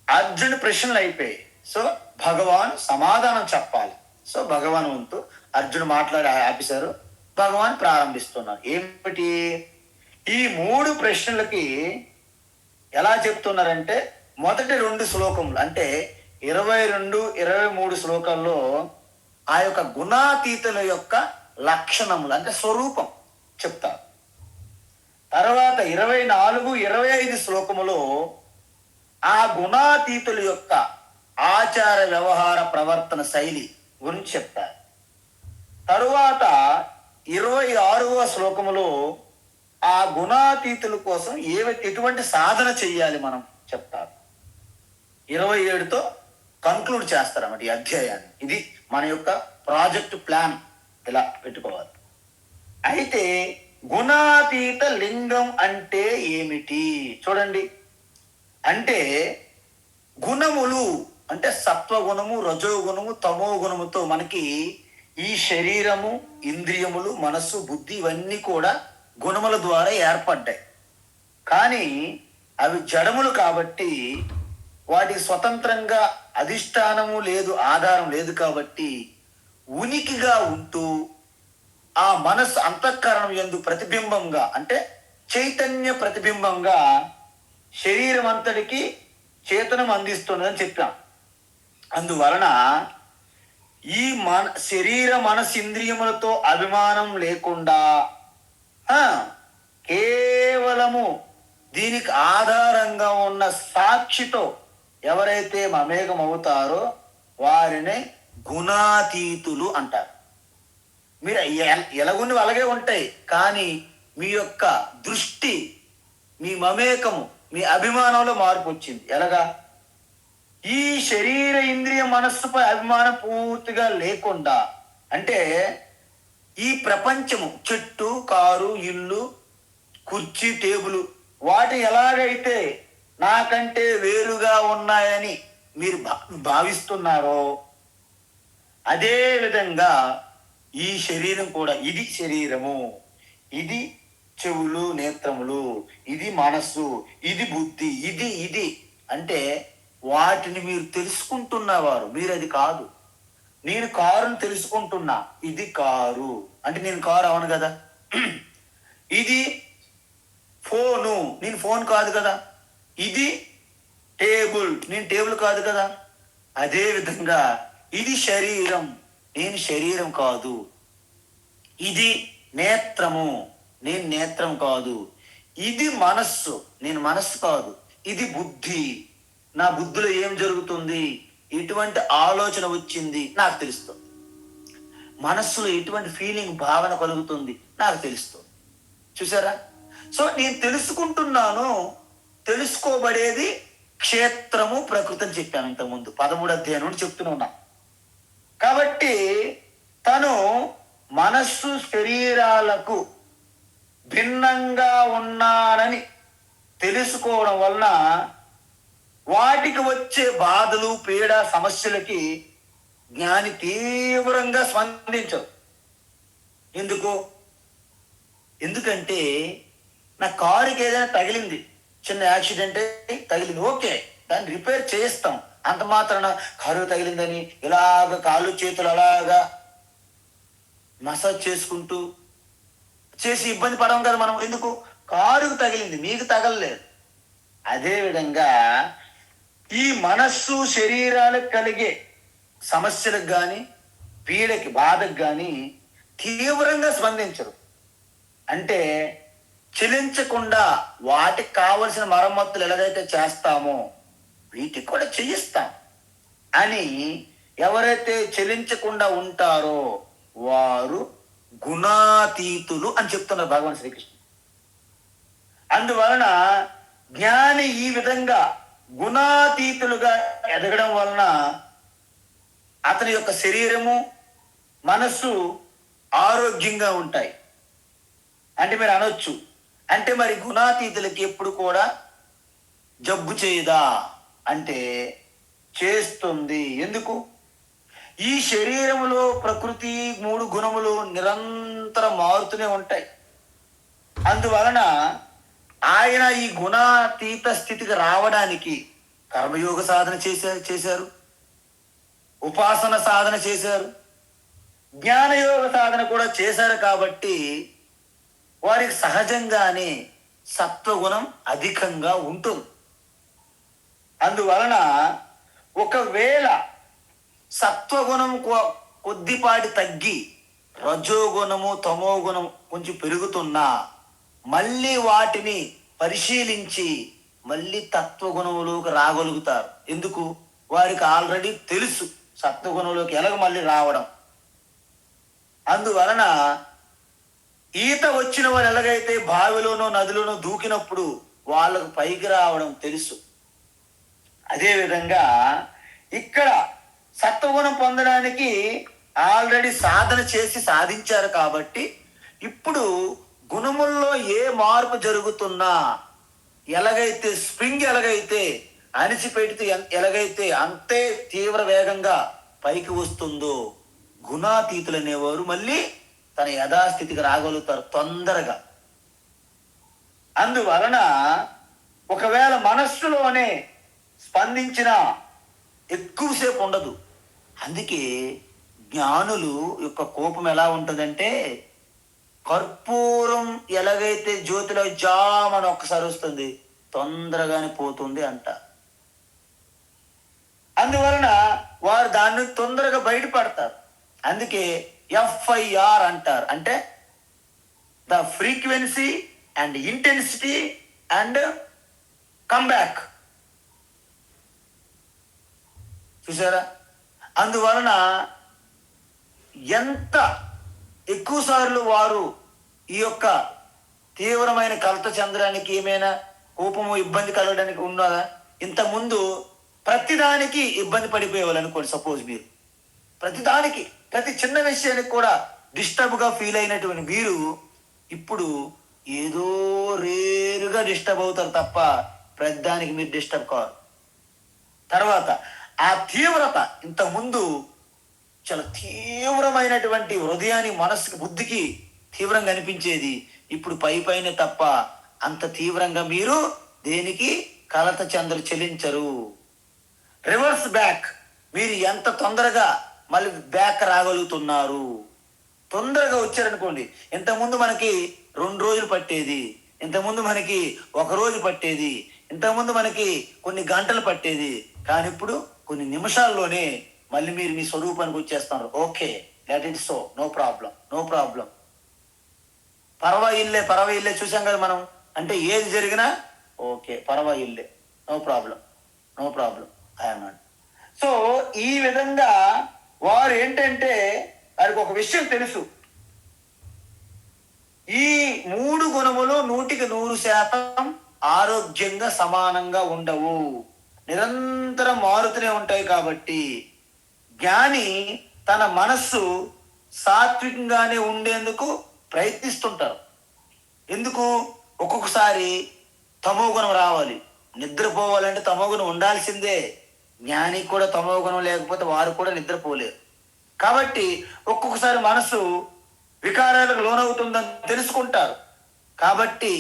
అర్జునుడి ప్రశ్నలు అయిపోయాయి. సో భగవాన్ సమాధానం చెప్పాలి. సో భగవాన్ వంతు అర్జునుడు మాట్లాడి ఆపేశారు, భగవాన్ ప్రారంభిస్తున్నారు. ఏమిటి? ఈ 3 ప్రశ్నలకి ఎలా చెప్తున్నారంటే, మొదటి 2 శ్లోకములు అంటే 22, 23 శ్లోకాల్లో ఆ యొక్క గుణాతీతుల యొక్క లక్షణములు అంటే స్వరూపం చెప్తారు. తర్వాత 24, 25 శ్లోకములో ఆ గుణాతీతుల యొక్క ఆచార వ్యవహార ప్రవర్తన శైలి గురించి చెప్తారు. తరువాత 26వ శ్లోకములో ఆ గుణాతీతుల కోసం ఎటువంటి సాధన చెయ్యాలి మనం చెప్తారు. 27తో కన్క్లూడ్ చేస్తారన్నమాట ఈ అధ్యాయాన్ని. ఇది మన యొక్క ప్రాజెక్ట్ ప్లాన్, ఇలా పెట్టుకోవాలి. అయితే గుణాతీత లింగం అంటే ఏమిటి చూడండి. అంటే గుణములు అంటే సత్వగుణము, రజోగుణము, తమో గుణముతో మనకి ఈ శరీరము, ఇంద్రియములు, మనస్సు, బుద్ధి ఇవన్నీ కూడా గుణముల ద్వారా ఏర్పడ్డాయి. కానీ అవి జడములు కాబట్టి వాటికి స్వతంత్రంగా అధిష్టానము లేదు, ఆధారం లేదు. కాబట్టి ఉనికిగా ఉంటూ ఆ మనస్సు అంతఃకరణం యందు ప్రతిబింబంగా అంటే చైతన్య ప్రతిబింబంగా శరీరం అంతటికి చేతనం అందిస్తున్నదని చెప్పాం. అందువలన ఈ శరీర మనసు ఇంద్రియములతో అభిమానం లేకుండా కేవలము దీనికి ఆధారంగా ఉన్న సాక్షితో ఎవరైతే మమేకం అవుతారో వారిని గుణాతీతులు అంటారు. మీరు ఎలాగుండి అలాగే ఉంటాయి, కానీ మీ యొక్క దృష్టి, మీ మమేకము, మీ అభిమానంలో మార్పు వచ్చింది. ఎలాగా? ఈ శరీర ఇంద్రియ మనస్సుపై అభిమానం పూర్తిగా లేకుండా, అంటే ఈ ప్రపంచము చెట్టు, కారు, ఇల్లు, కుర్చీ, టేబుల్ వాటి ఎలాగైతే నాకంటే వేరుగా ఉన్నాయని మీరు భావిస్తున్నారో అదే విధంగా ఈ శరీరం కూడా, ఇది శరీరము, ఇది చెవులు, నేత్రములు, ఇది మనస్సు, ఇది బుద్ధి, ఇది అంటే వాటిని మీరు తెలుసుకుంటున్నవారు. మీరు అది కాదు. నేను కారుని తెలుసుకుంటున్నా, ఇది కారు అంటే నేను కారు అవను కదా. ఇది ఫోను, నేను ఫోన్ కాదు కదా. ఇది టేబుల్, నేను టేబుల్ కాదు కదా. అదే విధంగా ఇది శరీరం, నేను శరీరం కాదు. ఇది నేత్రము, నేను నేత్రం కాదు. ఇది మనస్సు, నేను మనస్సు కాదు. ఇది బుద్ధి, నా బుద్ధిలో ఏం జరుగుతుంది, ఎటువంటి ఆలోచన వచ్చింది నాకు తెలుస్తుంది. మనస్సులో ఎటువంటి ఫీలింగ్, భావన కలుగుతుంది నాకు తెలుస్తుంది. చూసారా? సో నేను తెలుసుకుంటున్నాను. తెలుసుకోబడేది క్షేత్రము, ప్రకృతి అని చెప్పాను ఇంతకుముందు 13వ అధ్యాయం నుండి చెప్తూనే ఉన్నా. కాబట్టి తను మనస్సు శరీరాలకు భిన్నంగా ఉన్నానని తెలుసుకోవడం వలన వాటికి వచ్చే బాధలు, పీడ, సమస్యలకి జ్ఞాని తీవ్రంగా స్పందించరు. ఎందుకంటే నా కారుకి ఏదైనా తగిలింది, చిన్న యాక్సిడెంట్ తగిలింది, ఓకే, దాన్ని రిపేర్ చేయిస్తాం. అంత మాత్రాన కారు తగిలిందని ఇలాగ కాళ్ళు చేతులు అలాగా మసాజ్ చేసుకుంటూ చేసి ఇబ్బంది పడడం కదా మనం. ఎందుకు? కారుకు తగిలింది, మీకు తగలలేదు. అదేవిధంగా ఈ మనస్సు శరీరాలకు కలిగే సమస్యలకు కానీ, పీడకి, బాధకు కానీ తీవ్రంగా స్పందించరు. అంటే చెలించకుండా వాటికి కావలసిన మరమ్మతులు ఎలాగైతే చేస్తామో వీటికి కూడా చేయిస్తాం అని ఎవరైతే చెలించకుండా ఉంటారో వారు గుణాతీతులు అని చెప్తున్నారు భగవాన్ శ్రీకృష్ణ. అందువలన జ్ఞాని ఈ విధంగా గుణాతీతులుగా ఎదగడం వలన అతని యొక్క శరీరము, మనస్సు ఆరోగ్యంగా ఉంటాయి. అంటే మీరు అనొచ్చు, అంటే మరి గుణాతీతులకి ఎప్పుడు కూడా జబ్బు చేయదా అంటే చేస్తుంది. ఎందుకు? ఈ శరీరములో ప్రకృతి 3 గుణములు నిరంతరం మారుతూనే ఉంటాయి. అందువలన ఆయన ఈ గుణాతీత స్థితికి రావడానికి కర్మయోగ సాధన చేశారు, ఉపాసన సాధన చేశారు, జ్ఞానయోగ సాధన కూడా చేశారు. కాబట్టి వారికి సహజంగానే సత్వగుణం అధికంగా ఉంటుంది. అందువలన ఒకవేళ సత్వగుణం కొద్దిపాటి తగ్గి రజోగుణము, తమో గుణం కొంచెం పెరుగుతున్నా మళ్ళీ వాటిని పరిశీలించి మళ్ళీ తత్వగుణంలోకి రాగలుగుతారు. ఎందుకు? వారికి ఆల్రెడీ తెలుసు సత్వగుణంలోకి ఎలాగ మళ్ళీ రావడం. అందువలన ఈత వచ్చిన వారు ఎలాగైతే బావిలోనో నదిలోనో దూకినప్పుడు వాళ్ళకు పైకి రావడం తెలుసు, అదేవిధంగా ఇక్కడ సత్వగుణం పొందడానికి ఆల్రెడీ సాధన చేసి సాధించారు. కాబట్టి ఇప్పుడు గుణముల్లో ఏ మార్పు జరుగుతున్నా, ఎలాగైతే స్ప్రింగ్ ఎలాగైతే అణిచిపెడితే ఎలాగైతే అంతే తీవ్ర వేగంగా పైకి వస్తుందో, గుణాతీతులు అనేవారు మళ్ళీ తన యథాస్థితికి రాగలుగుతారు తొందరగా. అందువలన ఒకవేళ మనస్సులోనే స్పందించిన ఎక్కువసేపు ఉండదు. అందుకే జ్ఞానులు యొక్క కోపం ఎలా ఉంటుందంటే, కర్పూరం ఎలాగైతే జ్యోతిలో జామని ఒక్కసారి వస్తుంది, తొందరగానే పోతుంది అంట. అందువలన వారు దాన్ని తొందరగా బయటపడతారు. అందుకే FIR అంటారు, అంటే the frequency and intensity and comeback. చూసారా? అందువలన ఎంత ఎక్కువ సార్లు వారు ఈ యొక్క తీవ్రమైన కలత చెందడానికి, ఏమైనా కోపము ఇబ్బంది కలగడానికి ఉన్నదా? ఇంతకుముందు ప్రతిదానికి ఇబ్బంది పడిపోయేవాళ్ళు అనుకోండి. సపోజ్ మీరు ప్రతిదానికి, ప్రతి చిన్న విషయానికి కూడా డిస్టర్బ్గా ఫీల్ అయినటువంటి మీరు ఇప్పుడు ఏదో రేరుగా డిస్టర్బ్ అవుతారు తప్ప ప్రతిదానికి మీరు డిస్టర్బ్ కారు. తర్వాత ఆ తీవ్రత, ఇంతకుముందు చాలా తీవ్రమైనటువంటి హృదయాన్ని, మనసుకి, బుద్ధికి తీవ్రంగా అనిపించేది, ఇప్పుడు పైన తప్ప అంత తీవ్రంగా మీరు దేనికి కలత చెందరు, చెలించరు. రివర్స్ బ్యాక్, మీరు ఎంత తొందరగా మళ్ళీ బ్యాక్ రాగలుగుతున్నారు. తొందరగా వచ్చారనుకోండి, ఇంతకుముందు మనకి 2 రోజులు పట్టేది, ఇంతకుముందు మనకి 1 రోజు పట్టేది, ఇంతకుముందు మనకి కొన్ని గంటలు పట్టేది, కానీ ఇప్పుడు కొన్ని నిమిషాల్లోనే మళ్ళీ మీరు మీ స్వరూపానికి వచ్చేస్తున్నారు. Okay, let it so, no problem, no problem. పర్వాయిల్లే చూసాం కదా మనం. అంటే ఏది జరిగినా ఓకే, పర్వాయిల్లే, no problem, no problem, I'm not. So ఈ విధంగా వారు ఏంటంటే, వారికి ఒక విషయం తెలుసు, ఈ 3 గుణములు 100% ఆరోగ్యంగా సమానంగా ఉండవు, నిరంతరం మారుతూనే ఉంటాయి. కాబట్టి జ్ఞాని తన మనస్సు సాత్వికంగానే ఉండేందుకు ప్రయత్నిస్తుంటారు. ఎందుకు? ఒక్కొక్కసారి తమో గుణం రావాలి, నిద్రపోవాలంటే తమో గుణం ఉండాల్సిందే. జ్ఞానికి కూడా తమో గుణం లేకపోతే వారు కూడా నిద్రపోలేరు. కాబట్టి ఒక్కొక్కసారి మనసు వికారాలకు లోనవుతుందని తెలుసుకుంటారు. కాబట్టి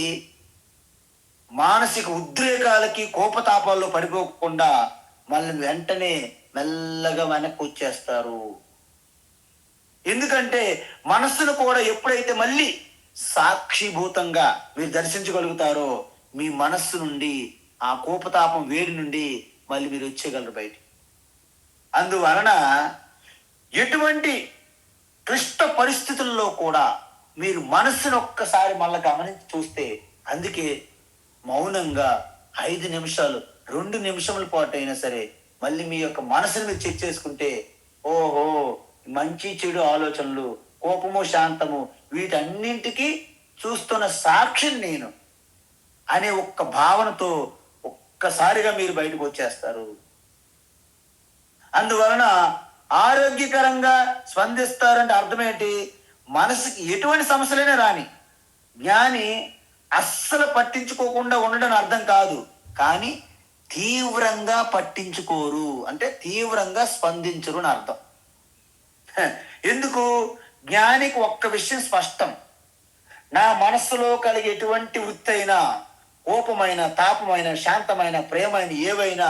మానసిక ఉద్రేకాలకి, కోపతాపాల్లో పడిపోకుండా మళ్ళీ వెంటనే మెల్లగా వెనక్కి వచ్చేస్తారు. ఎందుకంటే మనస్సును కూడా ఎప్పుడైతే మళ్ళీ సాక్షిభూతంగా మీరు దర్శించగలుగుతారో, మీ మనస్సు నుండి ఆ కోపతాపం వేడి నుండి మళ్ళీ మీరు వచ్చేయగలరు బయట. అందువలన ఎటువంటి క్లిష్ట పరిస్థితుల్లో కూడా మీరు మనస్సును ఒక్కసారి మళ్ళీ గమనించి చూస్తే, అందుకే మౌనంగా 5 నిమిషాలు 2 నిమిషముల పాటు అయినా సరే మళ్ళీ మీ యొక్క మనసును మీరు చెక్ చేసుకుంటే, ఓహో, మంచి చెడు ఆలోచనలు, కోపము శాంతము, వీటన్నింటికి చూస్తున్న సాక్షిని నేను అనే ఒక్క భావనతో ఒక్కసారిగా మీరు బయటకు వచ్చేస్తారు. అందువలన ఆరోగ్యకరంగా స్పందిస్తారంటే అర్థం ఏంటి? మనసుకి ఎటువంటి సమస్యలైనా రాని, జ్ఞాని అస్సలు పట్టించుకోకుండా ఉండడం అర్థం కాదు, కానీ తీవ్రంగా పట్టించుకోరు, అంటే తీవ్రంగా స్పందించరు అని అర్థం. ఎందుకు? జ్ఞానికి ఒక్క విషయం స్పష్టం, నా మనస్సులో కలిగే ఎటువంటి వృత్తి అయినా, కోపమైన, తాపమైన, శాంతమైన, ప్రేమైన ఏవైనా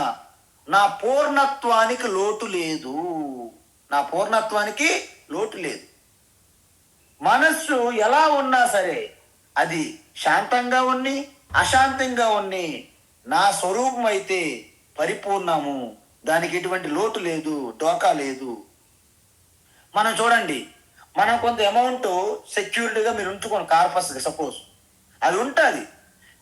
నా పూర్ణత్వానికి లోటు లేదు, నా పూర్ణత్వానికి లోటు లేదు. మనస్సు ఎలా ఉన్నా సరే, అది శాంతంగా ఉన్ని అశాంతంగా ఉన్ని నా స్వరూపం అయితే పరిపూర్ణము, దానికి ఎటువంటి లోటు లేదు, డోకా లేదు. మనం చూడండి, మనం కొంత అమౌంట్ సెక్యూరిటీగా మీరు ఉంచుకోండి, కార్పస్ సపోజ్ అది ఉంటుంది,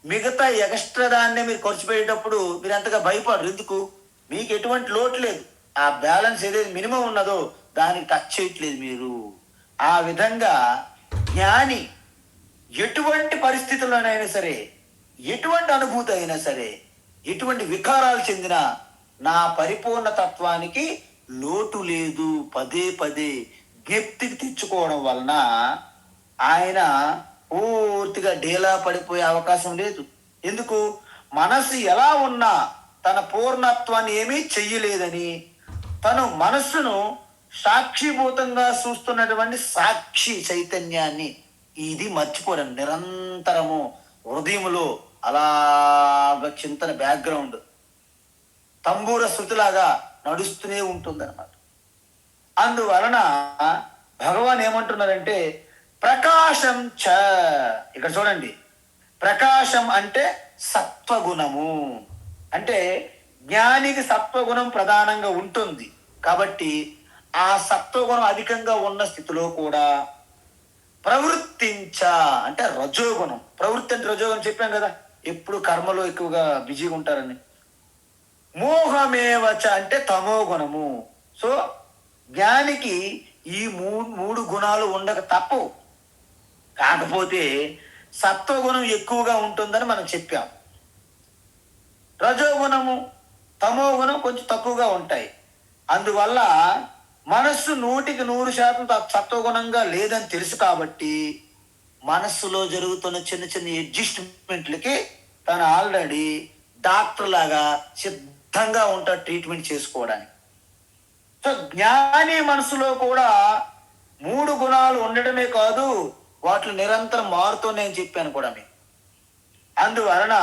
మిగతా ఎక్స్ట్రా దాన్ని మీరు ఖర్చు పెట్టేటప్పుడు మీరు అంతగా భయపడరు. ఎందుకు? మీకు ఎటువంటి లోటు లేదు. ఆ బ్యాలెన్స్ ఏదైతే మినిమం ఉన్నదో దానికి టచ్ చేయట్లేదు మీరు. ఆ విధంగా జ్ఞాని ఎటువంటి పరిస్థితుల్లోనైనా సరే, ఎటువంటి అనుభూతి అయినా సరే, ఎటువంటి వికారాలు చెందినా నా పరిపూర్ణ తత్వానికి లోటు లేదు. పదే పదే జ్ఞప్తికి తెచ్చుకోవడం వలన ఆయన పూర్తిగా డేలా పడిపోయే అవకాశం లేదు. ఎందుకు? మనసు ఎలా ఉన్నా తన పూర్ణత్వాన్ని ఏమీ చెయ్యలేదని, తను మనస్సును సాక్షిభూతంగా చూస్తున్నటువంటి సాక్షి చైతన్యాన్ని ఇది మర్చిపోవడం. నిరంతరము హృదయములో అలాగ చింతన బ్యాక్గ్రౌండ్ తంబూర శృతిలాగా నడుస్తూనే ఉంటుంది అన్నమాట. అందువలన భగవాన్ ఏమంటున్నారంటే ప్రకాశం చ. ఇక్కడ చూడండి, ప్రకాశం అంటే సత్వగుణము. అంటే జ్ఞానికి సత్వగుణం ప్రధానంగా ఉంటుంది కాబట్టి ఆ సత్వగుణం అధికంగా ఉన్న స్థితిలో కూడా ప్రవృత్తించ అంటే రజోగుణం. ప్రవృత్తి అంటే రజోగుణం చెప్పాం కదా, ఎప్పుడు కర్మలో ఎక్కువగా బిజీగా ఉంటారని. మోహమేవచ అంటే తమో గుణము. సో జ్ఞానికి ఈ మూడు గుణాలు ఉండక తప్పవు. కాకపోతే సత్వగుణం ఎక్కువగా ఉంటుందని మనం చెప్పాం. రజోగుణము తమో గుణం కొంచెం తక్కువగా ఉంటాయి. అందువల్ల మనస్సు 100% సత్వగుణంగా లేదని తెలుసు కాబట్టి మనస్సులో జరుగుతున్న చిన్న చిన్న అడ్జస్ట్మెంట్లకి తను ఆల్రెడీ డాక్టర్ లాగా సిద్ధంగా ఉంటాడు ట్రీట్మెంట్ చేసుకోవడానికి. సో జ్ఞాని మనసులో కూడా 3 గుణాలు ఉండడమే కాదు, వాటిని నిరంతరం మారుతూనే అని చెప్పాను కూడా మీకు. అందువలన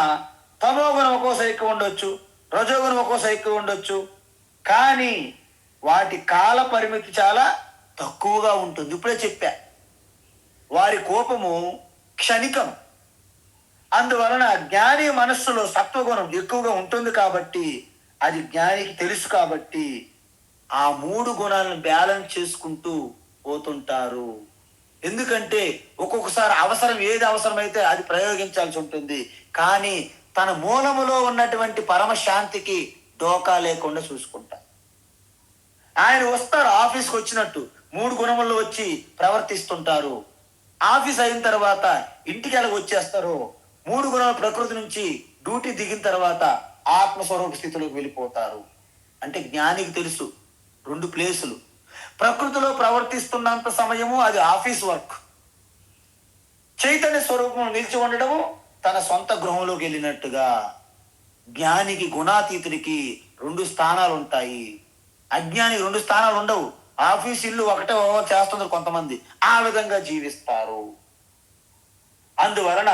తమో గుణం ఒక్కోసారి ఎక్కువ ఉండొచ్చు, రజోగుణం ఒక్కోసారి ఎక్కువ ఉండొచ్చు, కానీ వాటి కాల పరిమితి చాలా తక్కువగా ఉంటుంది. ఇప్పుడే చెప్పా, వారి కోపము క్షణికం. అందువలన జ్ఞాని మనస్సులో సత్వగుణం ఎక్కువగా ఉంటుంది కాబట్టి, అది జ్ఞానికి తెలుసు కాబట్టి ఆ 3 గుణాలను బ్యాలెన్స్ చేసుకుంటూ పోతుంటారు. ఎందుకంటే ఒక్కొక్కసారి అవసరం ఏది అవసరమైతే అది ప్రయోగించాల్సి ఉంటుంది, కానీ తన మూలములో ఉన్నటువంటి పరమశాంతికి డోకా లేకుండా చూసుకుంటారు. ఆయన వస్తారు ఆఫీస్కి వచ్చినట్టు 3 గుణముల్లో వచ్చి ప్రవర్తిస్తుంటారు. ఆఫీస్ అయిన తర్వాత ఇంటికి ఎలా వచ్చేస్తారు, 3 గుణాల ప్రకృతి నుంచి డ్యూటీ దిగిన తర్వాత ఆత్మస్వరూప స్థితిలోకి వెళ్ళిపోతారు. అంటే జ్ఞానికి తెలుసు 2 ప్లేసులు. ప్రకృతిలో ప్రవర్తిస్తున్నంత సమయము అది ఆఫీస్ వర్క్, చైతన్య స్వరూపం నిలిచి ఉండడము తన సొంత గృహంలోకి వెళ్ళినట్టుగా. జ్ఞానికి గుణాతీతుడికి 2 స్థానాలు ఉంటాయి, అజ్ఞానికి 2 స్థానాలు ఉండవు. ఆఫీస్ ఇల్లు ఒకటే చేస్తున్నారు కొంతమంది, ఆ విధంగా జీవిస్తారు. అందువలన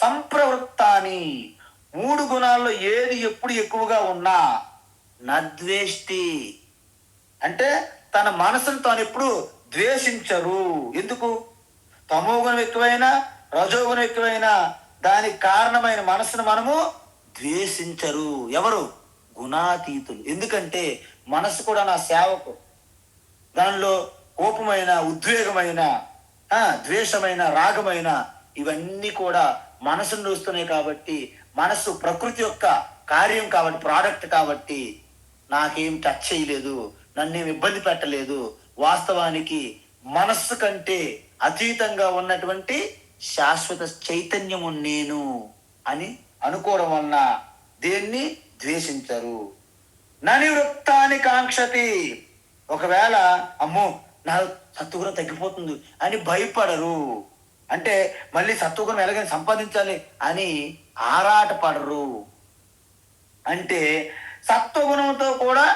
సంప్రవృత్తాన్ని 3 గుణాల్లో ఏది ఎప్పుడు ఎక్కువగా ఉన్నా నద్వేష్టి అంటే తన మనసును తాను ఎప్పుడు ద్వేషించరు. ఎందుకు? తమో గుణం ఎక్కువైనా రజోగుణం ఎక్కువైనా దానికి కారణమైన మనసును మనము ద్వేషించరు. ఎవరు? గుణాతీతులు. ఎందుకంటే మనసు కూడా నా సేవకు. దానిలో కోపమైన, ఉద్వేగమైన, ద్వేషమైన, రాగమైన ఇవన్నీ కూడా మనసును చూస్తున్నాయి కాబట్టి, మనసు ప్రకృతి యొక్క కార్యం కాబట్టి, ప్రోడక్ట్ కాబట్టి నాకేం టచ్ చేయలేదు, నన్నేం ఇబ్బంది పెట్టలేదు. వాస్తవానికి మనస్సు కంటే అతీతంగా ఉన్నటువంటి శాశ్వత చైతన్యము నేను అని అనుకోవడం వలన దేన్ని ద్వేషించరు. ననివృత్తాన్ని కాంక్షతి. ఒకవేళ అమ్మో నా సత్వగుణం తగ్గిపోతుంది అని భయపడరు. అంటే మళ్ళీ సత్వగుణం ఎలాగైనా సంపాదించాలి అని ఆరాటపడరు. అంటే సత్వగుణంతో కూడా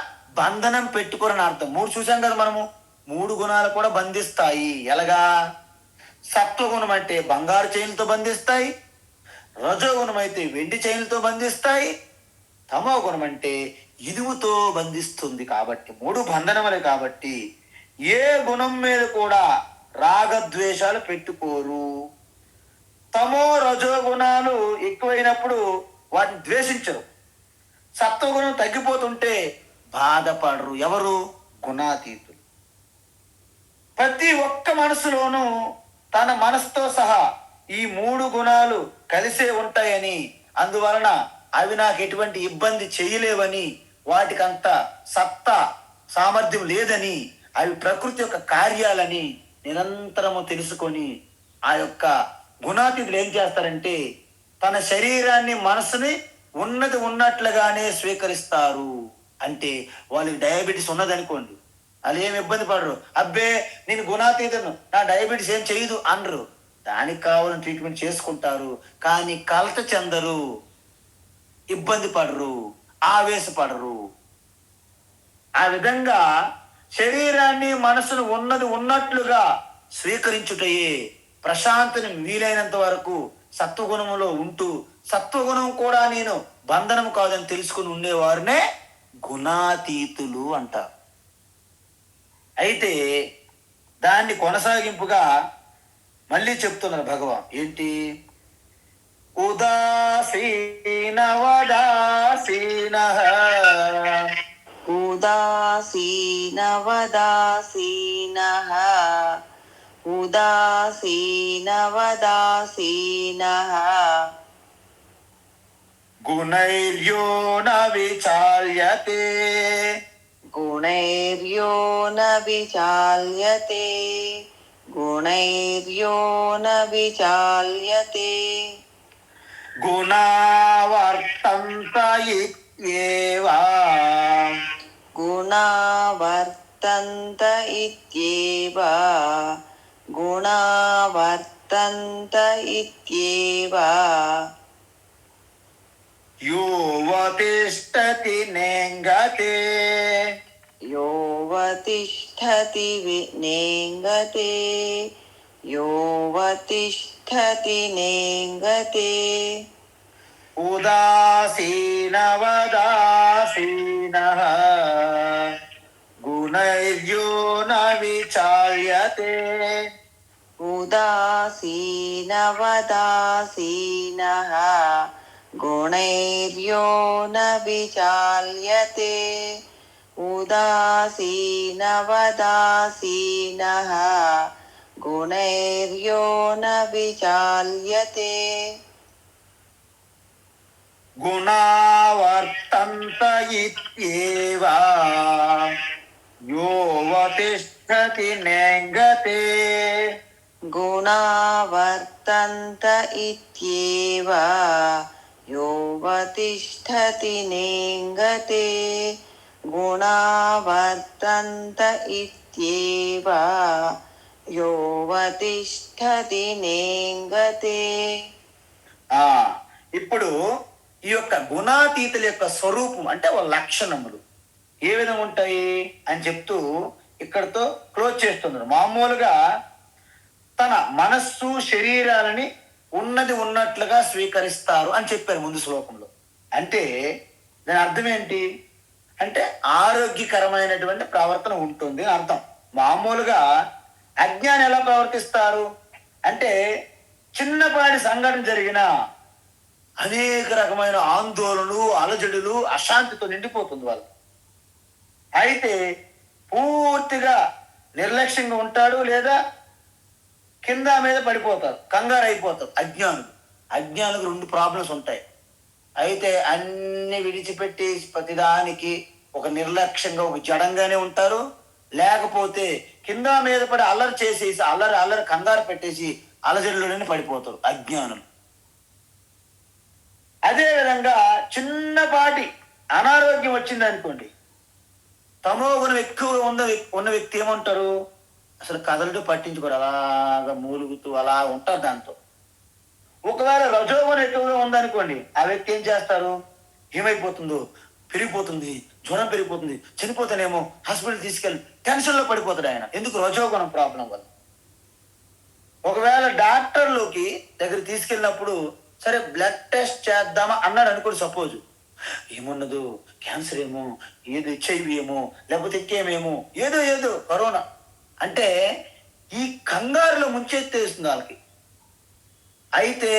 బంధనం పెట్టుకోరని అర్థం. 3 చూసాం కదా మనము, 3 గుణాలు కూడా బంధిస్తాయి. ఎలాగా? సత్వగుణం అంటే బంగారు చైన్లతో బంధిస్తాయి, రజోగుణం అయితే వెండి చైన్లతో బంధిస్తాయి, తమో గుణం అంటే ఇనుముతో బంధిస్తుంది. కాబట్టి 3 బంధనములే. కాబట్టి ఏ గుణం మీద కూడా రాగద్వేషాలు పెట్టుకోరు. తమో రజోగుణాలు ఎక్కువైనప్పుడు వాటిని ద్వేషించరు. సత్వగుణం తగ్గిపోతుంటే బాధపడరు. ఎవరు? గుణాతీతులు. ప్రతి ఒక్క మనసులోనూ తన మనసుతో సహా ఈ మూడు గుణాలు కలిసే ఉంటాయని, అందువలన అవి నాకు ఎటువంటి ఇబ్బంది చేయలేవని, వాటికంత సత్తా సామర్థ్యం లేదని, అవి ప్రకృతి యొక్క కార్యాలని నిరంతరము తెలుసుకొని ఆ యొక్క గుణాతీతులు ఏం చేస్తారంటే తన శరీరాన్ని మనసుని ఉన్నది ఉన్నట్లుగానే స్వీకరిస్తారు. అంటే వాళ్ళకి డయాబెటీస్ ఉన్నదనుకోండి, వాళ్ళు ఏమి ఇబ్బంది పడరు. అబ్బే నేను గుణాతీతను, నా డయాబెటీస్ ఏం చేయదు అనరు. దానికి కావాలని ట్రీట్మెంట్ చేసుకుంటారు. కానీ కలత చెందరు, ఇబ్బంది పడరు, ఆవేశపడరు. ఆ విధంగా శరీరాన్ని మనసును ఉన్నది ఉన్నట్లుగా స్వీకరించుటయే ప్రశాంతిని వీలైనంత వరకు సత్వగుణములో ఉంటూ, సత్వగుణం కూడా నేను బంధనం కాదని తెలుసుకుని ఉండేవారినే గుణాతీతులు అంటారు. అయితే దాన్ని కొనసాగింపుగా మళ్ళీ చెప్తున్నారు భగవాన్. ఏంటి? ఉదాసీన వదాసీన ఉదాసీనవదాసీనః ఉదాసీనవదాసీనః గుణైర్యో న విచాల్యతే గుణైర్యో న విచాల్యతే గుణైర్యో న విచాల్యతే గుణావర్తంత ఇత్యేవ గుణావర్తంత ఇత్యేవ గుణావర్తంత ఇత్యేవ యోవతిష్టతి నేంగతే యోవతిష్ఠతి నేంగతే యోవతిష్ఠతి నేంగతే ఉదాసీన వదాసీనః గుణైర్యో న విచాల్యతే ఉదాసీనవదాసీనః గుణైర్యో న విచాల్యతే ఉదాసీనవదాసీనః గుణైర్యో న విచాల్యతే గుణావర్తంత ఇత్యేవ యోవతిష్ఠతి నేంగతే గుణావర్తంత ఇత్యేవ యోవతిష్ఠతి నేంగతే గుణావర్తంత ఇత్యేవ యోవతిష్ఠతి నేంగతే. ఇప్పుడు ఈ యొక్క గుణాతీతుల యొక్క స్వరూపం అంటే వాళ్ళ లక్షణములు ఏ విధంగా ఉంటాయి అని చెప్తూ ఇక్కడతో క్లోజ్ చేస్తున్నారు. మామూలుగా తన మనస్సు శరీరాలని ఉన్నది ఉన్నట్లుగా స్వీకరిస్తారు అని చెప్పారు ముందు శ్లోకంలో. అంటే దాని అర్థం ఏంటి అంటే ఆరోగ్యకరమైనటువంటి ప్రవర్తన ఉంటుంది అని అర్థం. మామూలుగా అజ్ఞాని ఎలా ప్రవర్తిస్తారు అంటే చిన్నపాటి సంఘటన జరిగిన అనేక రకమైన ఆందోళనలు, అలజడులు, అశాంతితో నిండిపోతుంది వాళ్ళు. అయితే పూర్తిగా నిర్లక్ష్యంగా ఉంటాడు, లేదా కింద మీద పడిపోతారు, కంగారు అయిపోతారు. అజ్ఞానులకు రెండు ప్రాబ్లమ్స్ ఉంటాయి. అయితే అన్ని విడిచిపెట్టి ప్రతిదానికి ఒక నిర్లక్ష్యంగా ఒక జడంగానే ఉంటారు, లేకపోతే కింద మీద పడి అల్లరి చేసేసి అల్లరి కంగారు పెట్టేసి అలజడిలోనే పడిపోతారు అజ్ఞానులు. అదేవిధంగా చిన్నపాటి అనారోగ్యం వచ్చింది అనుకోండి, తమోగుణం ఎక్కువగా ఉన్న వ్యక్తి ఏమంటారు, అసలు కదలడు పట్టించుకోరు, అలాగా మూలుగుతూ అలా ఉంటారు దాంతో. ఒకవేళ రజోగుణం ఎక్కువగా ఉందనుకోండి, ఆ వ్యక్తి ఏం చేస్తారు, ఏమైపోతుందో, పెరిగిపోతుంది, జ్వరం పెరిగిపోతుంది, చనిపోతానేమో, హాస్పిటల్ తీసుకెళ్ళి టెన్షన్లో పడిపోతాడు ఆయన. ఎందుకు? రజోగుణం ప్రాబ్లం వల్ల. ఒకవేళ డాక్టర్లోకి దగ్గర తీసుకెళ్ళినప్పుడు సరే బ్లడ్ టెస్ట్ చేద్దామా అన్నాడు అనుకోండి, సపోజ్, ఏమున్నదో, క్యాన్సర్ ఏమో, ఏదో HIV ఏమో, లేకపోతే ఇంకేమేమో, ఏదో కరోనా అంటే ఈ కంగారులో ముంచెత్తేస్తుంది వాళ్ళకి. అయితే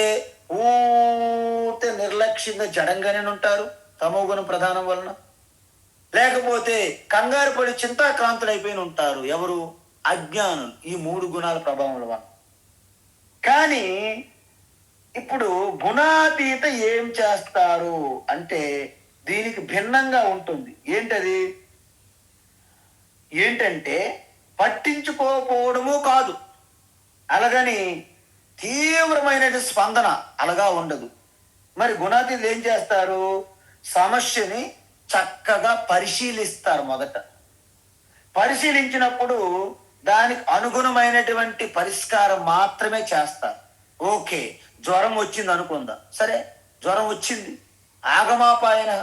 పూర్తి నిర్లక్ష్యంగా జడంగానే ఉంటారు తమోగుణం ప్రధానం వలన, లేకపోతే కంగారు పడి చింతాక్రాంతులు అయిపోయి ఉంటారు. ఎవరు? అజ్ఞానులు. ఈ మూడు గుణాల ప్రభావం వలన. కానీ ఇప్పుడు గుణాతీత ఏం చేస్తారు అంటే దీనికి భిన్నంగా ఉంటుంది. ఏంటంటే పట్టించుకోకపోవడము కాదు, అలాగని తీవ్రమైన స్పందన అలాగా ఉండదు. మరి గుణాతీతులు ఏం చేస్తారు? సమస్యని చక్కగా పరిశీలిస్తారు. మొదట పరిశీలించినప్పుడు దానికి అనుగుణమైనటువంటి పరిష్కారం మాత్రమే చేస్తారు. ఓకే, జ్వరం వచ్చింది అనుకుందాం. సరే, జ్వరం వచ్చింది, ఆగమాపాయన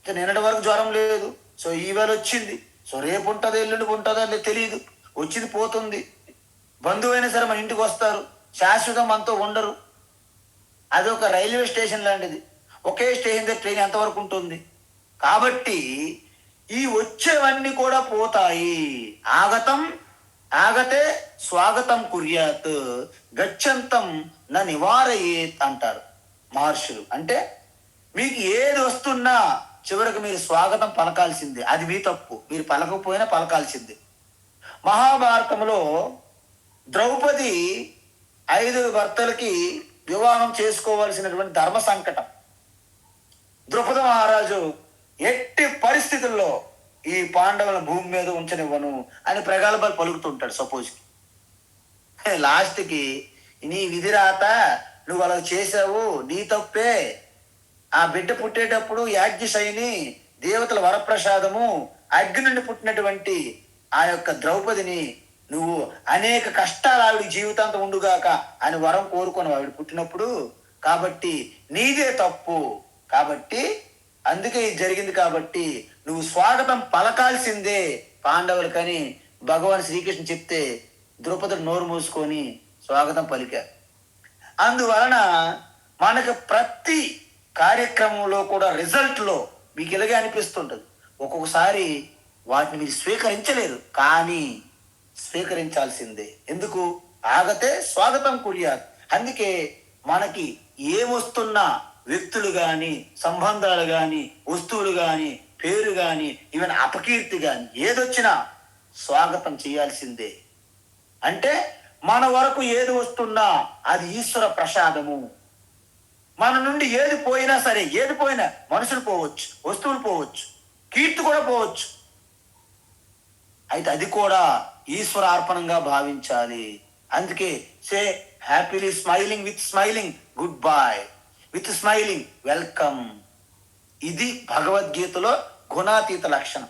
నిన్నటి వరకు జ్వరం లేదు, సో ఈవేళ వచ్చింది, సో రేపు ఉంటుందో ఎల్లుండి ఉంటుందో అనేది తెలియదు, వచ్చింది పోతుంది. బంధువైనా సరే మన ఇంటికి వస్తారు, శాశ్వతం మనతో ఉండరు. అది ఒక రైల్వే స్టేషన్ లాంటిది, ఒకే స్టేషన్ దగ్గర ట్రైన్ ఎంతవరకు ఉంటుంది. కాబట్టి ఈ వచ్చేవన్నీ కూడా పోతాయి. ఆగతే స్వాగతం కుర్యాత్, గచ్చంతం నా నివారయేత్ అంటారు మహర్షులు. అంటే మీకు ఏది వస్తున్నా చివరికి మీరు స్వాగతం పలకాల్సిందే. అది మీ తప్పు, మీరు పలకపోయినా పలకాల్సిందే. మహాభారతంలో ద్రౌపది 5 భర్తలకి వివాహం చేసుకోవాల్సినటువంటి ధర్మ సంకటం. ద్రుపద మహారాజు ఎట్టి పరిస్థితుల్లో ఈ పాండవుల భూమి మీద ఉంచనివ్వను అని ప్రగల్భాలు పలుకుతుంటాడు. సపోజ్ లాస్ట్కి నీ విధిరాత, నువ్వు అలా చేసావు, నీ తప్పే. ఆ బిడ్డ పుట్టేటప్పుడు యాజ్ఞశైని దేవతల వరప్రసాదము, అగ్ని నుండి పుట్టినటువంటి ఆ యొక్క ద్రౌపదిని నువ్వు అనేక కష్టాలు ఆవిడ జీవితాంతం ఉండుగాక అని వరం కోరుకొని ఆవిడ పుట్టినప్పుడు, కాబట్టి నీదే తప్పు, కాబట్టి అందుకే ఇది జరిగింది, కాబట్టి నువ్వు స్వాగతం పలకాల్సిందే పాండవులకని భగవాన్ శ్రీకృష్ణ చెప్తే ద్రౌపదుడు నోరు మూసుకొని స్వాగతం పలికారు. అందువలన మనకు ప్రతి కార్యక్రమంలో కూడా రిజల్ట్లో మీకు ఇలాగే అనిపిస్తుంటుంది. ఒక్కొక్కసారి వాటిని మీరు స్వీకరించలేరు, కానీ స్వీకరించాల్సిందే. ఎందుకు? ఆగతే స్వాగతం కుర్యాత్. అందుకే మనకి ఏమొస్తున్నా వ్యక్తులు కానీ, సంబంధాలు కానీ, వస్తువులు కానీ, పేరు కానీ, ఈవెన్ అపకీర్తి కానీ ఏదొచ్చినా స్వాగతం చేయాల్సిందే. అంటే మన వరకు ఏది వస్తున్నా అది ఈశ్వర ప్రసాదము. మన నుండి ఏది పోయినా సరే, ఏది పోయినా, మనుషులు పోవచ్చు, వస్తువులు పోవచ్చు, కీర్తి కూడా పోవచ్చు, అయితే అది కూడా ఈశ్వర అర్పణంగా భావించాలి. అందుకే say happily smiling, with smiling good bye, with smiling welcome. ఇది భగవద్గీతలో గుణాతీత లక్షణం.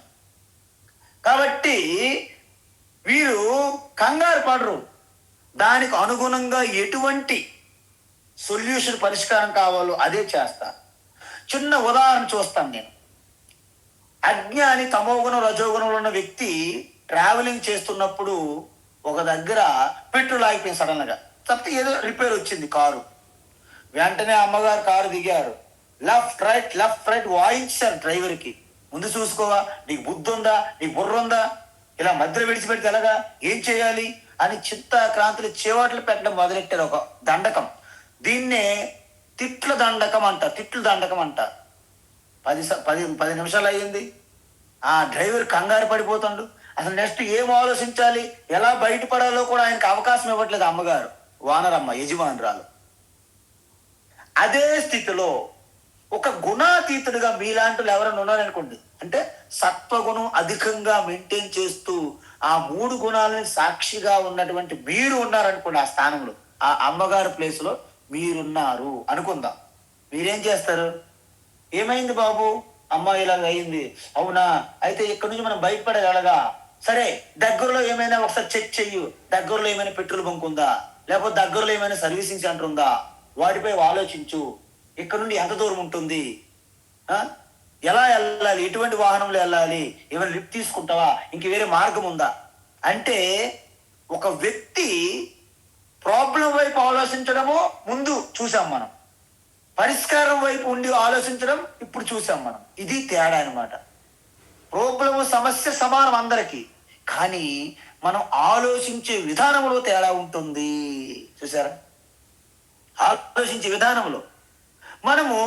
కాబట్టి వీరు కంగారు పడరు, దానికి అనుగుణంగా ఎటువంటి సొల్యూషన్ పరిష్కారం కావాలో అదే చేస్తారు. చిన్న ఉదాహరణ చూస్తాను నేను. అజ్ఞాని, తమోగుణం, రజోగుణంలో ఉన్న వ్యక్తి ట్రావెలింగ్ చేస్తున్నప్పుడు ఒక దగ్గర పెట్రోల్ ఆగిపోయింది సడన్గా. తప్పితే ఏదో రిపేర్ వచ్చింది కారు. వెంటనే అమ్మగారు కారు దిగారు, లెఫ్ట్ రైట్ వాయించారు డ్రైవర్కి. ముందు చూసుకోవా, నీకు బుద్ధి ఉందా, నీకు బుర్ర ఉందా, ఇలా మధ్యలో విడిచిపెడితే ఎలాగా, ఏం చేయాలి అని చింతాక్రాంతులు చేవాట్లు పెట్టడం మొదలెట్టారు. ఒక దండకం, దీన్నే తిట్ల దండకం అంటారు. 10 నిమిషాలు అయ్యింది, ఆ డ్రైవర్ కంగారు పడిపోతుండు. అసలు నెక్స్ట్ ఏం ఆలోచించాలి, ఎలా బయటపడాలో కూడా ఆయనకు అవకాశం ఇవ్వట్లేదు అమ్మగారు, వానరమ్మ యజమానురాలు. అదే స్థితిలో ఒక గుణాతీతుడిగా మీలాంటి ఎవరైనా ఉన్నారనుకోండి, అంటే సత్వగుణం అధికంగా మెయింటైన్ చేస్తూ ఆ 3 గుణాలని సాక్షిగా ఉన్నటువంటి మీరు ఉన్నారనుకోండి, ఆ స్థానంలో, ఆ అమ్మగారు ప్లేస్ లో మీరున్నారు అనుకుందాం. మీరేం చేస్తారు? ఏమైంది బాబు, అమ్మాయి ఇలా అయింది, అవునా, అయితే ఇక్కడి నుంచి మనం బయటపడగలగా, సరే దగ్గరలో ఏమైనా ఒకసారి చెక్ చెయ్యు, దగ్గరలో ఏమైనా పెట్రోల్ బంక్ ఉందా, లేకపోతే దగ్గరలో ఏమైనా సర్వీసింగ్ సెంటర్ ఉందా, వాటిపై ఆలోచించు. ఇక్కడ నుండి ఎంత దూరం ఉంటుంది, ఎలా వెళ్ళాలి, ఎటువంటి వాహనంలో వెళ్ళాలి, ఏమైనా లిఫ్ట్ తీసుకుంటావా, ఇంక వేరే మార్గం ఉందా. అంటే ఒక వ్యక్తి ప్రాబ్లం వైపు ఆలోచించడము ముందు చూసాం మనం, పరిష్కారం వైపు ఉండి ఆలోచించడం ఇప్పుడు చూసాం మనం. ఇది తేడా అనమాట. ప్రాబ్లము, సమస్య సమానం అందరికీ, కానీ మనం ఆలోచించే విధానంలో తేడా ఉంటుంది. చూసారా? ఆలోచించే విధానంలో మనము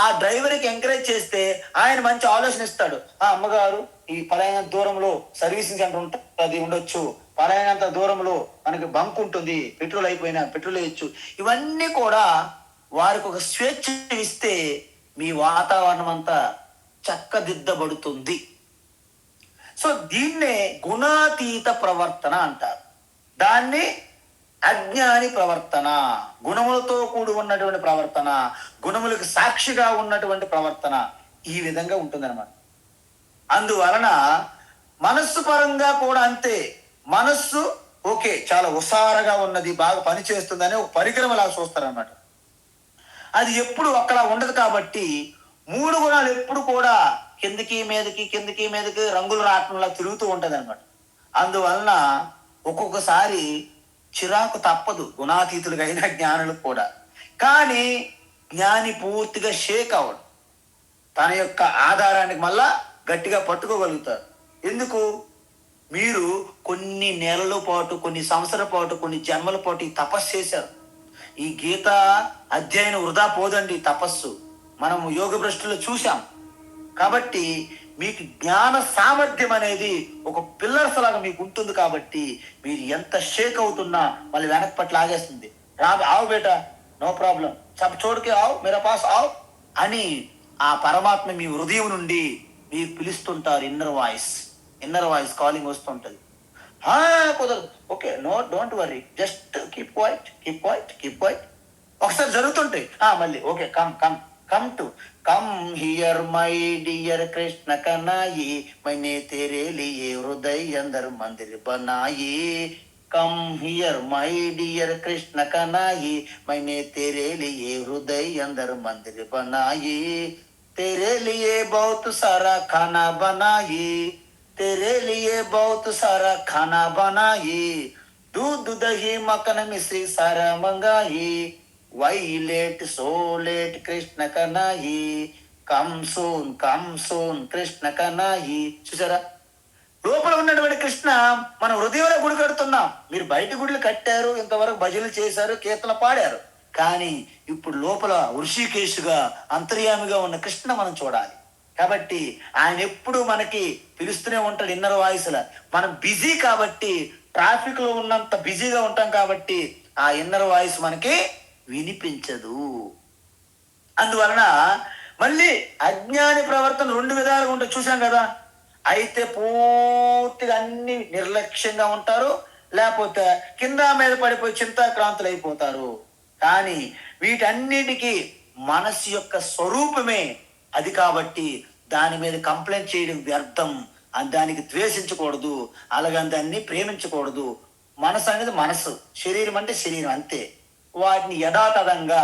ఆ డ్రైవర్కి ఎంకరేజ్ చేస్తే ఆయన మంచి ఆలోచన ఇస్తాడు. ఆ అమ్మగారు ఈ పలానా దూరంలో సర్వీసింగ్ సెంటర్ ఉంటుంది, ఉండొచ్చు, పలానంత దూరంలో మనకి బంక్ ఉంటుంది, పెట్రోల్ అయిపోయినా పెట్రోల్ వేయచ్చు. ఇవన్నీ కూడా వారికి ఒక స్వేచ్ఛ ఇస్తే మీ వాతావరణం అంతా చక్కదిద్దబడుతుంది. సో దీన్నే గుణాతీత ప్రవర్తన అంటారు. దాన్ని అజ్ఞాని ప్రవర్తన, గుణములతో కూడి ఉన్నటువంటి ప్రవర్తన, గుణములకు సాక్షిగా ఉన్నటువంటి ప్రవర్తన ఈ విధంగా ఉంటుందన్నమాట. అందువలన మనస్సు పరంగా కూడా అంతే. మనస్సు ఓకే, చాలా ఉసారగా ఉన్నది, బాగా పనిచేస్తుందని ఒక పరికరం అలా చూస్తారనమాట. అది ఎప్పుడు అక్కడ ఉండదు. కాబట్టి 3 గుణాలు ఎప్పుడు కూడా కిందకి మీదకి రంగులు రావటంలా తిరుగుతూ ఉంటది అనమాట. అందువలన ఒక్కొక్కసారి చిరాకు తప్పదు గుణాతీతులుగా అయిన జ్ఞానులకు కూడా. కానీ జ్ఞాని పూర్తిగా షేక్ అవడు, తన యొక్క ఆధారానికి మళ్ళా గట్టిగా పట్టుకోగలుగుతారు. ఎందుకు? మీరు కొన్ని నెలల పాటు, కొన్ని సంవత్సరాల పాటు, కొన్ని జన్మల పాటు ఈ తపస్సు చేశారు. ఈ గీత అధ్యయనం వృధా పోదండి. తపస్సు మనం యోగ భ్రష్టులో చూసాం. కాబట్టి మీకు జ్ఞాన సామర్థ్యం అనేది ఒక పిల్లర్స్ లాగా మీకు ఉంటుంది. కాబట్టి మీరు ఎంత షేక్ అవుతున్నా మళ్ళీ వెనక్కి పట్ల ఆగేస్తుంది. ఆవు బేట, నో ప్రాబ్లం, సబ్ చోటుకి ఆవు, మేరా పాస్ ఆవు అని ఆ పరమాత్మ మీ హృదయం నుండి మీరు పిలుస్తుంటారు. ఇన్నర్ వాయిస్ కాలింగ్ వస్తుంటది. కుదరదు, okay, no, don't worry, just keep quiet. ఒకసారి జరుగుతుంటాయి. మళ్ళీ okay, come here my dear Krishna Kanhai, మైనే తెరే లియే హృదయ అందర్ మందిర్ బనాయి. Come here my dear Krishna Kanhai, మైనే తెరే లియే హృదయ అందర్ మందిర్ బనాయి. तेरे लिए बहुत सारा खाना बनाई, तेरे लिए बहुत सारा खाना बनाई, दूध दही मक्खन मिश्री सारा मंगाई, why late so late Krishna Kanhai, come soon Krishna Kanhai. చూసారా, లోపల ఉన్నటువంటి కృష్ణ మన హృదయంలో గుడి కడుతున్నాం. మీరు బయట గుడులు కట్టారు, ఇంతవరకు భజనలు చేశారు, కీర్తన పాడారు. కానీ ఇప్పుడు లోపల ఋషికేశుగా అంతర్యామిగా ఉన్న కృష్ణ మనం చూడాలి. కాబట్టి ఆయన ఎప్పుడు మనకి పిలుస్తూనే ఉంటాడు ఇన్నర్ వాయిస్ల. మనం బిజీ కాబట్టి, ట్రాఫిక్ లో ఉన్నంత బిజీగా ఉంటాం కాబట్టి ఆ ఇన్నర్ వాయిస్ మనకి వినిపించదు. అందువలన మళ్ళీ అజ్ఞాని ప్రవర్తన 2 విధాలుగా ఉంటుంది, చూసాం కదా. అయితే పూర్తిగా అన్ని నిర్లక్ష్యంగా ఉంటారు, లేకపోతే కింద మీద పడిపోయి చింతాక్రాంతులు అయిపోతారు. కానీ వీటన్నిటికీ మనసు యొక్క స్వరూపమే అది. కాబట్టి దాని మీద కంప్లైంట్ చేయడం వ్యర్థం. దానికి ద్వేషించకూడదు, అలాగని దాన్ని ప్రేమించకూడదు. మనసు అనేది మనసు, శరీరం అంటే శరీరం, అంతే. వాటిని యథాతథంగా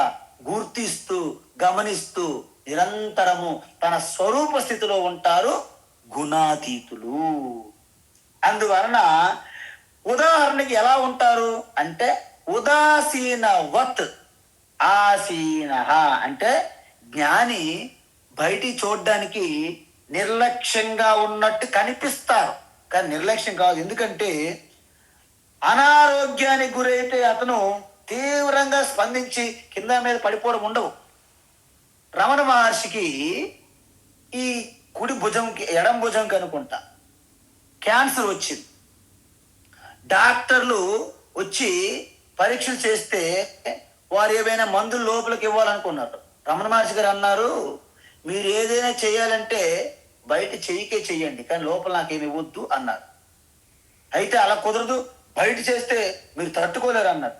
గుర్తిస్తూ గమనిస్తూ నిరంతరము తన స్వరూప స్థితిలో ఉంటారు గుణాతీతులు. అందువలన ఉదాహరణకి ఎలా ఉంటారు అంటే, ఉదాసీనవత్ ఆసీన అంటే జ్ఞాని బయటి చూడడానికి నిర్లక్ష్యంగా ఉన్నట్టు కనిపిస్తారు, కానీ నిర్లక్ష్యం కాదు. ఎందుకంటే అనారోగ్యానికి గురైతే అతను తీవ్రంగా స్పందించి కింద మీద పడిపోవడం ఉండవు. రమణ మహర్షికి ఈ కుడి భుజంకి, ఎడం భుజంకి అనుకుంటా క్యాన్సర్ వచ్చింది. డాక్టర్లు వచ్చి పరీక్షలు చేస్తే వారు ఏవైనా మందులు లోపలికి ఇవ్వాలనుకున్నారు. రమణ మహర్షి గారు అన్నారు, మీరు ఏదైనా చేయాలంటే బయట చెయ్యండి, కానీ లోపల నాకేమి ఇవ్వద్దు అన్నారు. అయితే అలా కుదరదు, బయట చేస్తే మీరు తట్టుకోలేరు అన్నారు.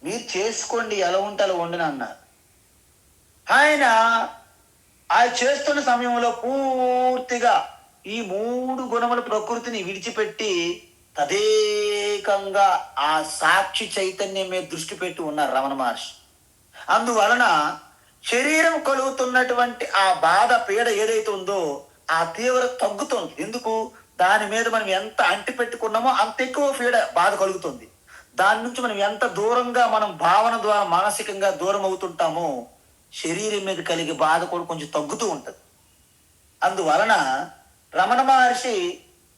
మీరు చేసుకోండి, ఎలా ఉంటే అలా వండిన అన్నారు. ఆయన చేస్తున్న సమయంలో పూర్తిగా ఈ 3 గుణముల ప్రకృతిని విడిచిపెట్టి తదేకంగా ఆ సాక్షి చైతన్యం మీద దృష్టి పెట్టి ఉన్నారు రమణ మహర్షి. అందువలన శరీరం కలుగుతున్నటువంటి ఆ బాధ పీడ ఏదైతే ఉందో ఆ తీవ్రత తగ్గుతుంది. ఎందుకు? దాని మీద మనం ఎంత అంటి పెట్టుకున్నామో అంత ఎక్కువ బాధ కలుగుతుంది. దాని నుంచి మనం ఎంత దూరంగా మనం భావన ద్వారా మానసికంగా దూరం అవుతుంటామో శరీరం మీద కలిగే బాధ కూడా కొంచెం తగ్గుతూ ఉంటుంది. అందువలన రమణ మహర్షి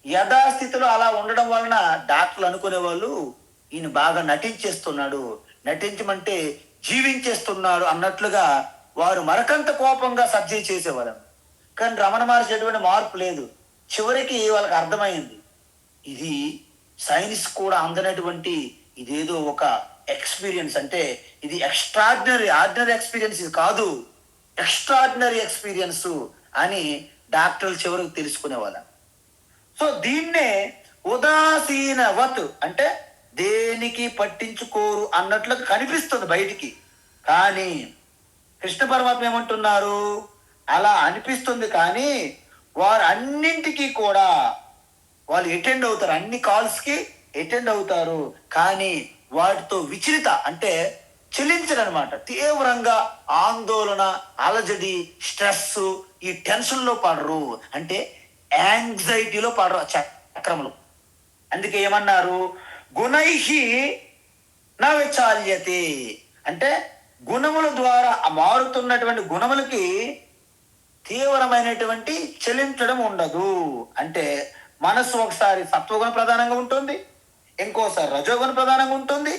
యథాస్థితిలో అలా ఉండడం వలన డాక్టర్లు అనుకునే వాళ్ళు ఈయన బాగా నటించేస్తున్నాడు, నటించమంటే జీవించేస్తున్నాడు అన్నట్లుగా వారు మరకంత కోపంగా సర్జరీ చేసేవారు. కానీ రమణ మహర్షి ఎటువంటి మార్పు లేదు. చివరికి వాళ్ళకి అర్థమైంది, ఇది సైన్స్ కూడా అందనటువంటి ఇదేదో ఒక ఎక్స్పీరియన్స్ అంటే ఇది ఆర్డినరీ ఎక్స్పీరియన్స్ ఇది కాదు, ఎక్స్ట్రాడినరీ ఎక్స్పీరియన్స్ అని డాక్టర్లు చివరికి తెలుసుకునేవాళ్ళ. సో దీన్నే ఉదాసీనవత్ అంటే దేనికి పట్టించుకోరు అన్నట్లు కనిపిస్తుంది బయటికి. కానీ కృష్ణ పరమాత్మ ఏమంటున్నారు, అలా అనిపిస్తుంది కానీ వారు అన్నింటికీ కూడా వాళ్ళు అటెండ్ అవుతారు, అన్ని కాల్స్కి అటెండ్ అవుతారు. కానీ వాటితో విచలిత అంటే చెల్లించరనమాట. తీవ్రంగా ఆందోళన, అలజడి, స్ట్రెస్, ఈ టెన్షన్లో పడరు, అంటే యాంగ్జైటీలో పడరు చక్రములు. అందుకే ఏమన్నారు, గుణైహి నా విచాల్యతే అంటే గుణముల ద్వారా మారుతున్నటువంటి గుణములకి తీవ్రమైనటువంటి చెల్లించడం ఉండదు. అంటే మనస్సు ఒకసారి సత్వగుణ ప్రధానంగా ఉంటుంది, ఇంకోసారి రజోగుణ ప్రధానంగా ఉంటుంది,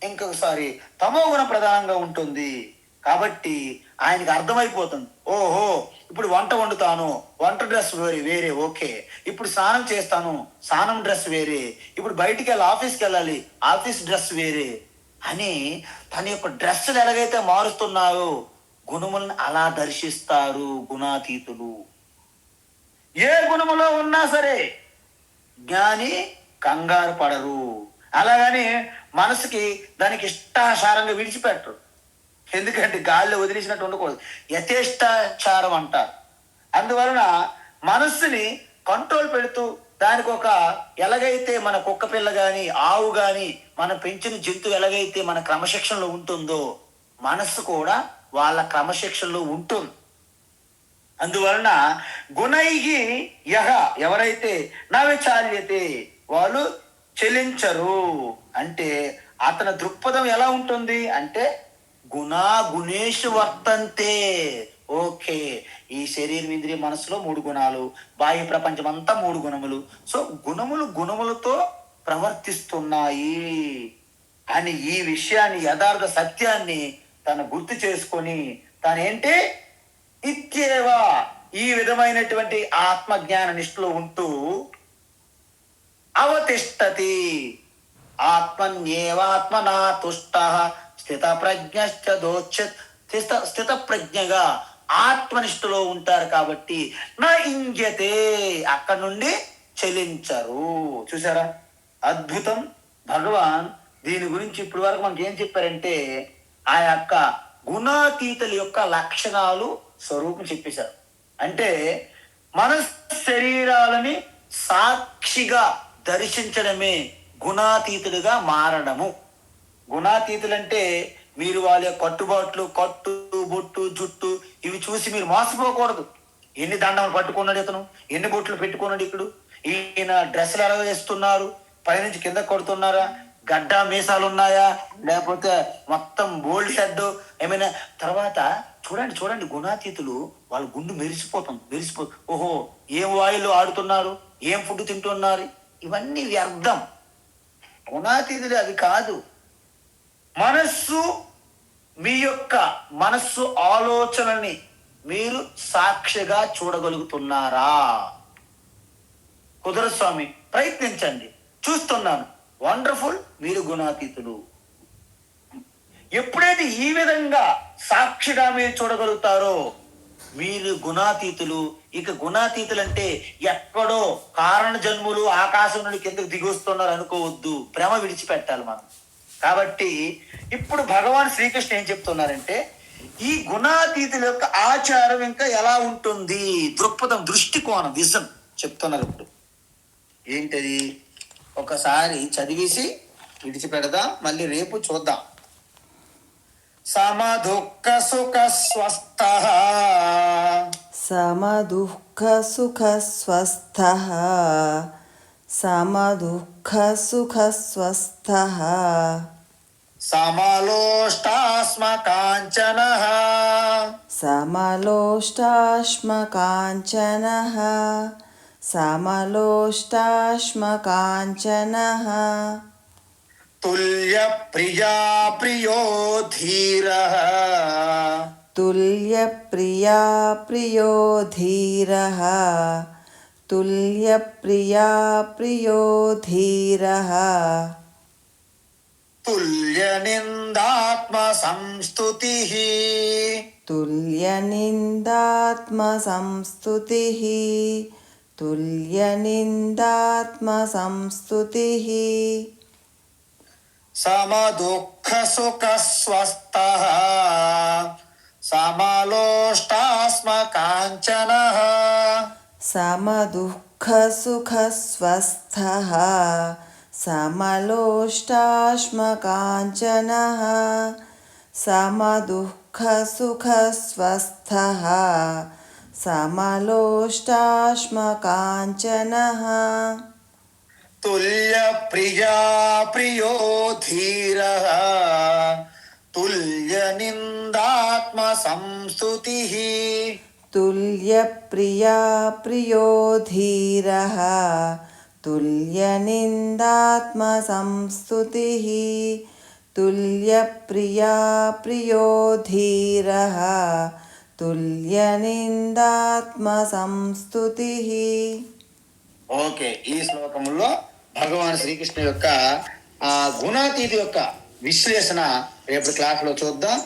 ఇంకొకసారి తమోగుణ ప్రధానంగా ఉంటుంది. కాబట్టి ఆయనకి అర్థమైపోతుంది, ఓహో ఇప్పుడు వంట వండుతాను, వంట డ్రెస్ వేరే ఓకే, ఇప్పుడు స్నానం చేస్తాను, స్నానం డ్రెస్ వేరే, ఇప్పుడు బయటికి వెళ్ళి ఆఫీస్కి వెళ్ళాలి, ఆఫీస్ డ్రెస్ వేరే అని తన యొక్క డ్రెస్సులు ఎలాగైతే మారుస్తున్నారో గుణములను అలా దర్శిస్తారు గుణాతీతులు. ఏ గుణములో ఉన్నా సరే జ్ఞాని కంగారు పడరు. అలాగని మనసుకి దానికి ఇష్టాచారంగా విడిచిపెట్టరు. ఎందుకంటే గాలిలో వదిలేసినట్టు ఉండకూడదు, యథేష్టాచారం అంటారు. అందువలన మనస్సుని కంట్రోల్ పెడుతూ దానికి ఒక ఎలాగైతే మన కుక్క పిల్ల కానీ ఆవు కానీ మన పెంచిన జంతువు ఎలాగైతే మన క్రమశిక్షణలో ఉంటుందో మనస్సు కూడా వాళ్ళ క్రమశిక్షణలో ఉంటుంది. అందువలన గుణైహి యహ ఎవరైతే నా విచాల్యతే వాళ్ళు చెలించరు. అంటే అతని దృక్పథం ఎలా ఉంటుంది అంటే గుణేషు వర్తంతే. ఓకే, ఈ శరీరం ఇంద్రియ మనసులో 3 గుణాలు, బాహ్య ప్రపంచం అంతా 3 గుణములు. సో గుణములతో ప్రవర్తిస్తున్నాయి అని ఈ విషయాన్ని, యథార్థ సత్యాన్ని తను గుర్తు చేసుకొని తనేంటి ఇత్యేవ ఈ విధమైనటువంటి ఆత్మజ్ఞాన నిష్ఠలో ఉంటూ అవతిష్టతి ఆత్మన్యేవాత్మనా తుష్ట స్థిత స్థిత ప్రజ్ఞగా ఆత్మనిష్ఠలో ఉంటారు. కాబట్టి నా ఇంజతే అక్కడ నుండి చెలించరు. చూసారా అద్భుతం. భగవాన్ దీని గురించి ఇప్పటి వరకు మనకి ఏం చెప్పారంటే ఆ యొక్క గుణాతీతుల యొక్క లక్షణాలు, స్వరూపం చెప్పేశారు. అంటే మన శరీరాలని సాక్షిగా దర్శించడమే గుణాతీతులుగా మారడము. గుణాతీతులంటే మీరు వాళ్ళ కట్టుబాట్లు, కట్టు బొట్టు జుట్టు ఇవి చూసి మీరు మోసపోకూడదు. ఎన్ని దండములు పట్టుకున్నాడు ఇతను, ఎన్ని బొట్లు పెట్టుకున్నాడు, ఇక్కడ ఈయన డ్రెస్సులు ఎలా వేస్తున్నారు, పైనుంచి కింద కొడుతున్నారా, గడ్డ మీసాలు ఉన్నాయా, లేకపోతే మొత్తం బోల్డ్ షెడ్ ఏమైనా. తర్వాత చూడండి గుణాతీతులు వాళ్ళ గుండు మెరిసిపో ఓహో ఏం వాయులు ఆడుతున్నారు, ఏం ఫుడ్ తింటున్నారు, ఇవన్నీ వ్యర్థం. గుణాతీతులు అవి కాదు. మీ యొక్క మనస్సు ఆలోచనని మీరు సాక్షిగా చూడగలుగుతున్నారా? కుదరదు స్వామి, ప్రయత్నించండి. చూస్తున్నాను, వండర్ఫుల్, మీరు గుణాతీతులు. ఎప్పుడైతే ఈ విధంగా సాక్షిగా మీరు చూడగలుగుతారో మీరు గుణాతీతులు. ఇక గుణాతీతులు అంటే ఎక్కడో కారణ జన్ములు ఆకాశం నుండి కిందకు దిగొస్తున్నారు అనుకోవద్దు, భ్రమ విడిచిపెట్టాలి మనం. కాబట్టి ఇప్పుడు భగవాన్ శ్రీకృష్ణ ఏం చెప్తున్నారంటే ఈ గుణాతీతుల యొక్క ఆచారం ఇంకా ఎలా ఉంటుంది, దృక్పథం, దృష్టికోణం, విజన్ చెప్తున్నారు. ఇప్పుడు ఏంటది ఒకసారి చదివేసి విడిచిపెడదాం, మళ్ళీ రేపు చూద్దాం. సమదుఃఖ సుఖ స్వస్థః సమదుఃఖ సుఖ స్వస్థః సమదుఃఖ సుఖ స్వస్థః సమలోష్టాస్మ కాంచనః సమలోష్టాస్మ కాంచనః సమలోష్టాస్మ కాంచనః తుల్య ప్రియా ప్రియో ధీరః తుల్య ప్రియా ప్రియో ధీరః తుల్య ప్రియా ప్రియో ధీరః తుల్య నిందాత్మ సంస్తుతిః तुल्यनिन्दात्मसंस्तुतिः तुल्यनिन्दात्मसंस्तुतिः సమదుఃఖ సుఖ స్వస్థః సమలోష్టాస్మ కాంచనః समदुःखसुखस्वस्थः समलोष्टाश्मकाञ्चनः समदुःखसुखस्वस्थः समलोष्टाश्मकाञ्चनः తుల్య ప్రియా ప్రియో ధీరః తుల్య నిందాత్మ సంస్తుతిః तुल्यप्रिया प्रियो धीरः तुल्यनिन्दात्मसंस्तुतिः तुल्यप्रिया प्रियो धीरः तुल्यनिन्दात्मसंस्तुतिः. ఓకే, ఈ శ్లోకంలో భగవాన్ శ్రీకృష్ణ యొక్క ఆ గుణాతీతి యొక్క విశ్లేషణ రేపటి క్లాస్ లో చూద్దాం.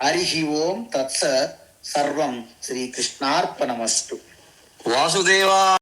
హరి ఓం తత్సత్. సర్వం శ్రీకృష్ణార్పణమస్తు. వాసుదేవా.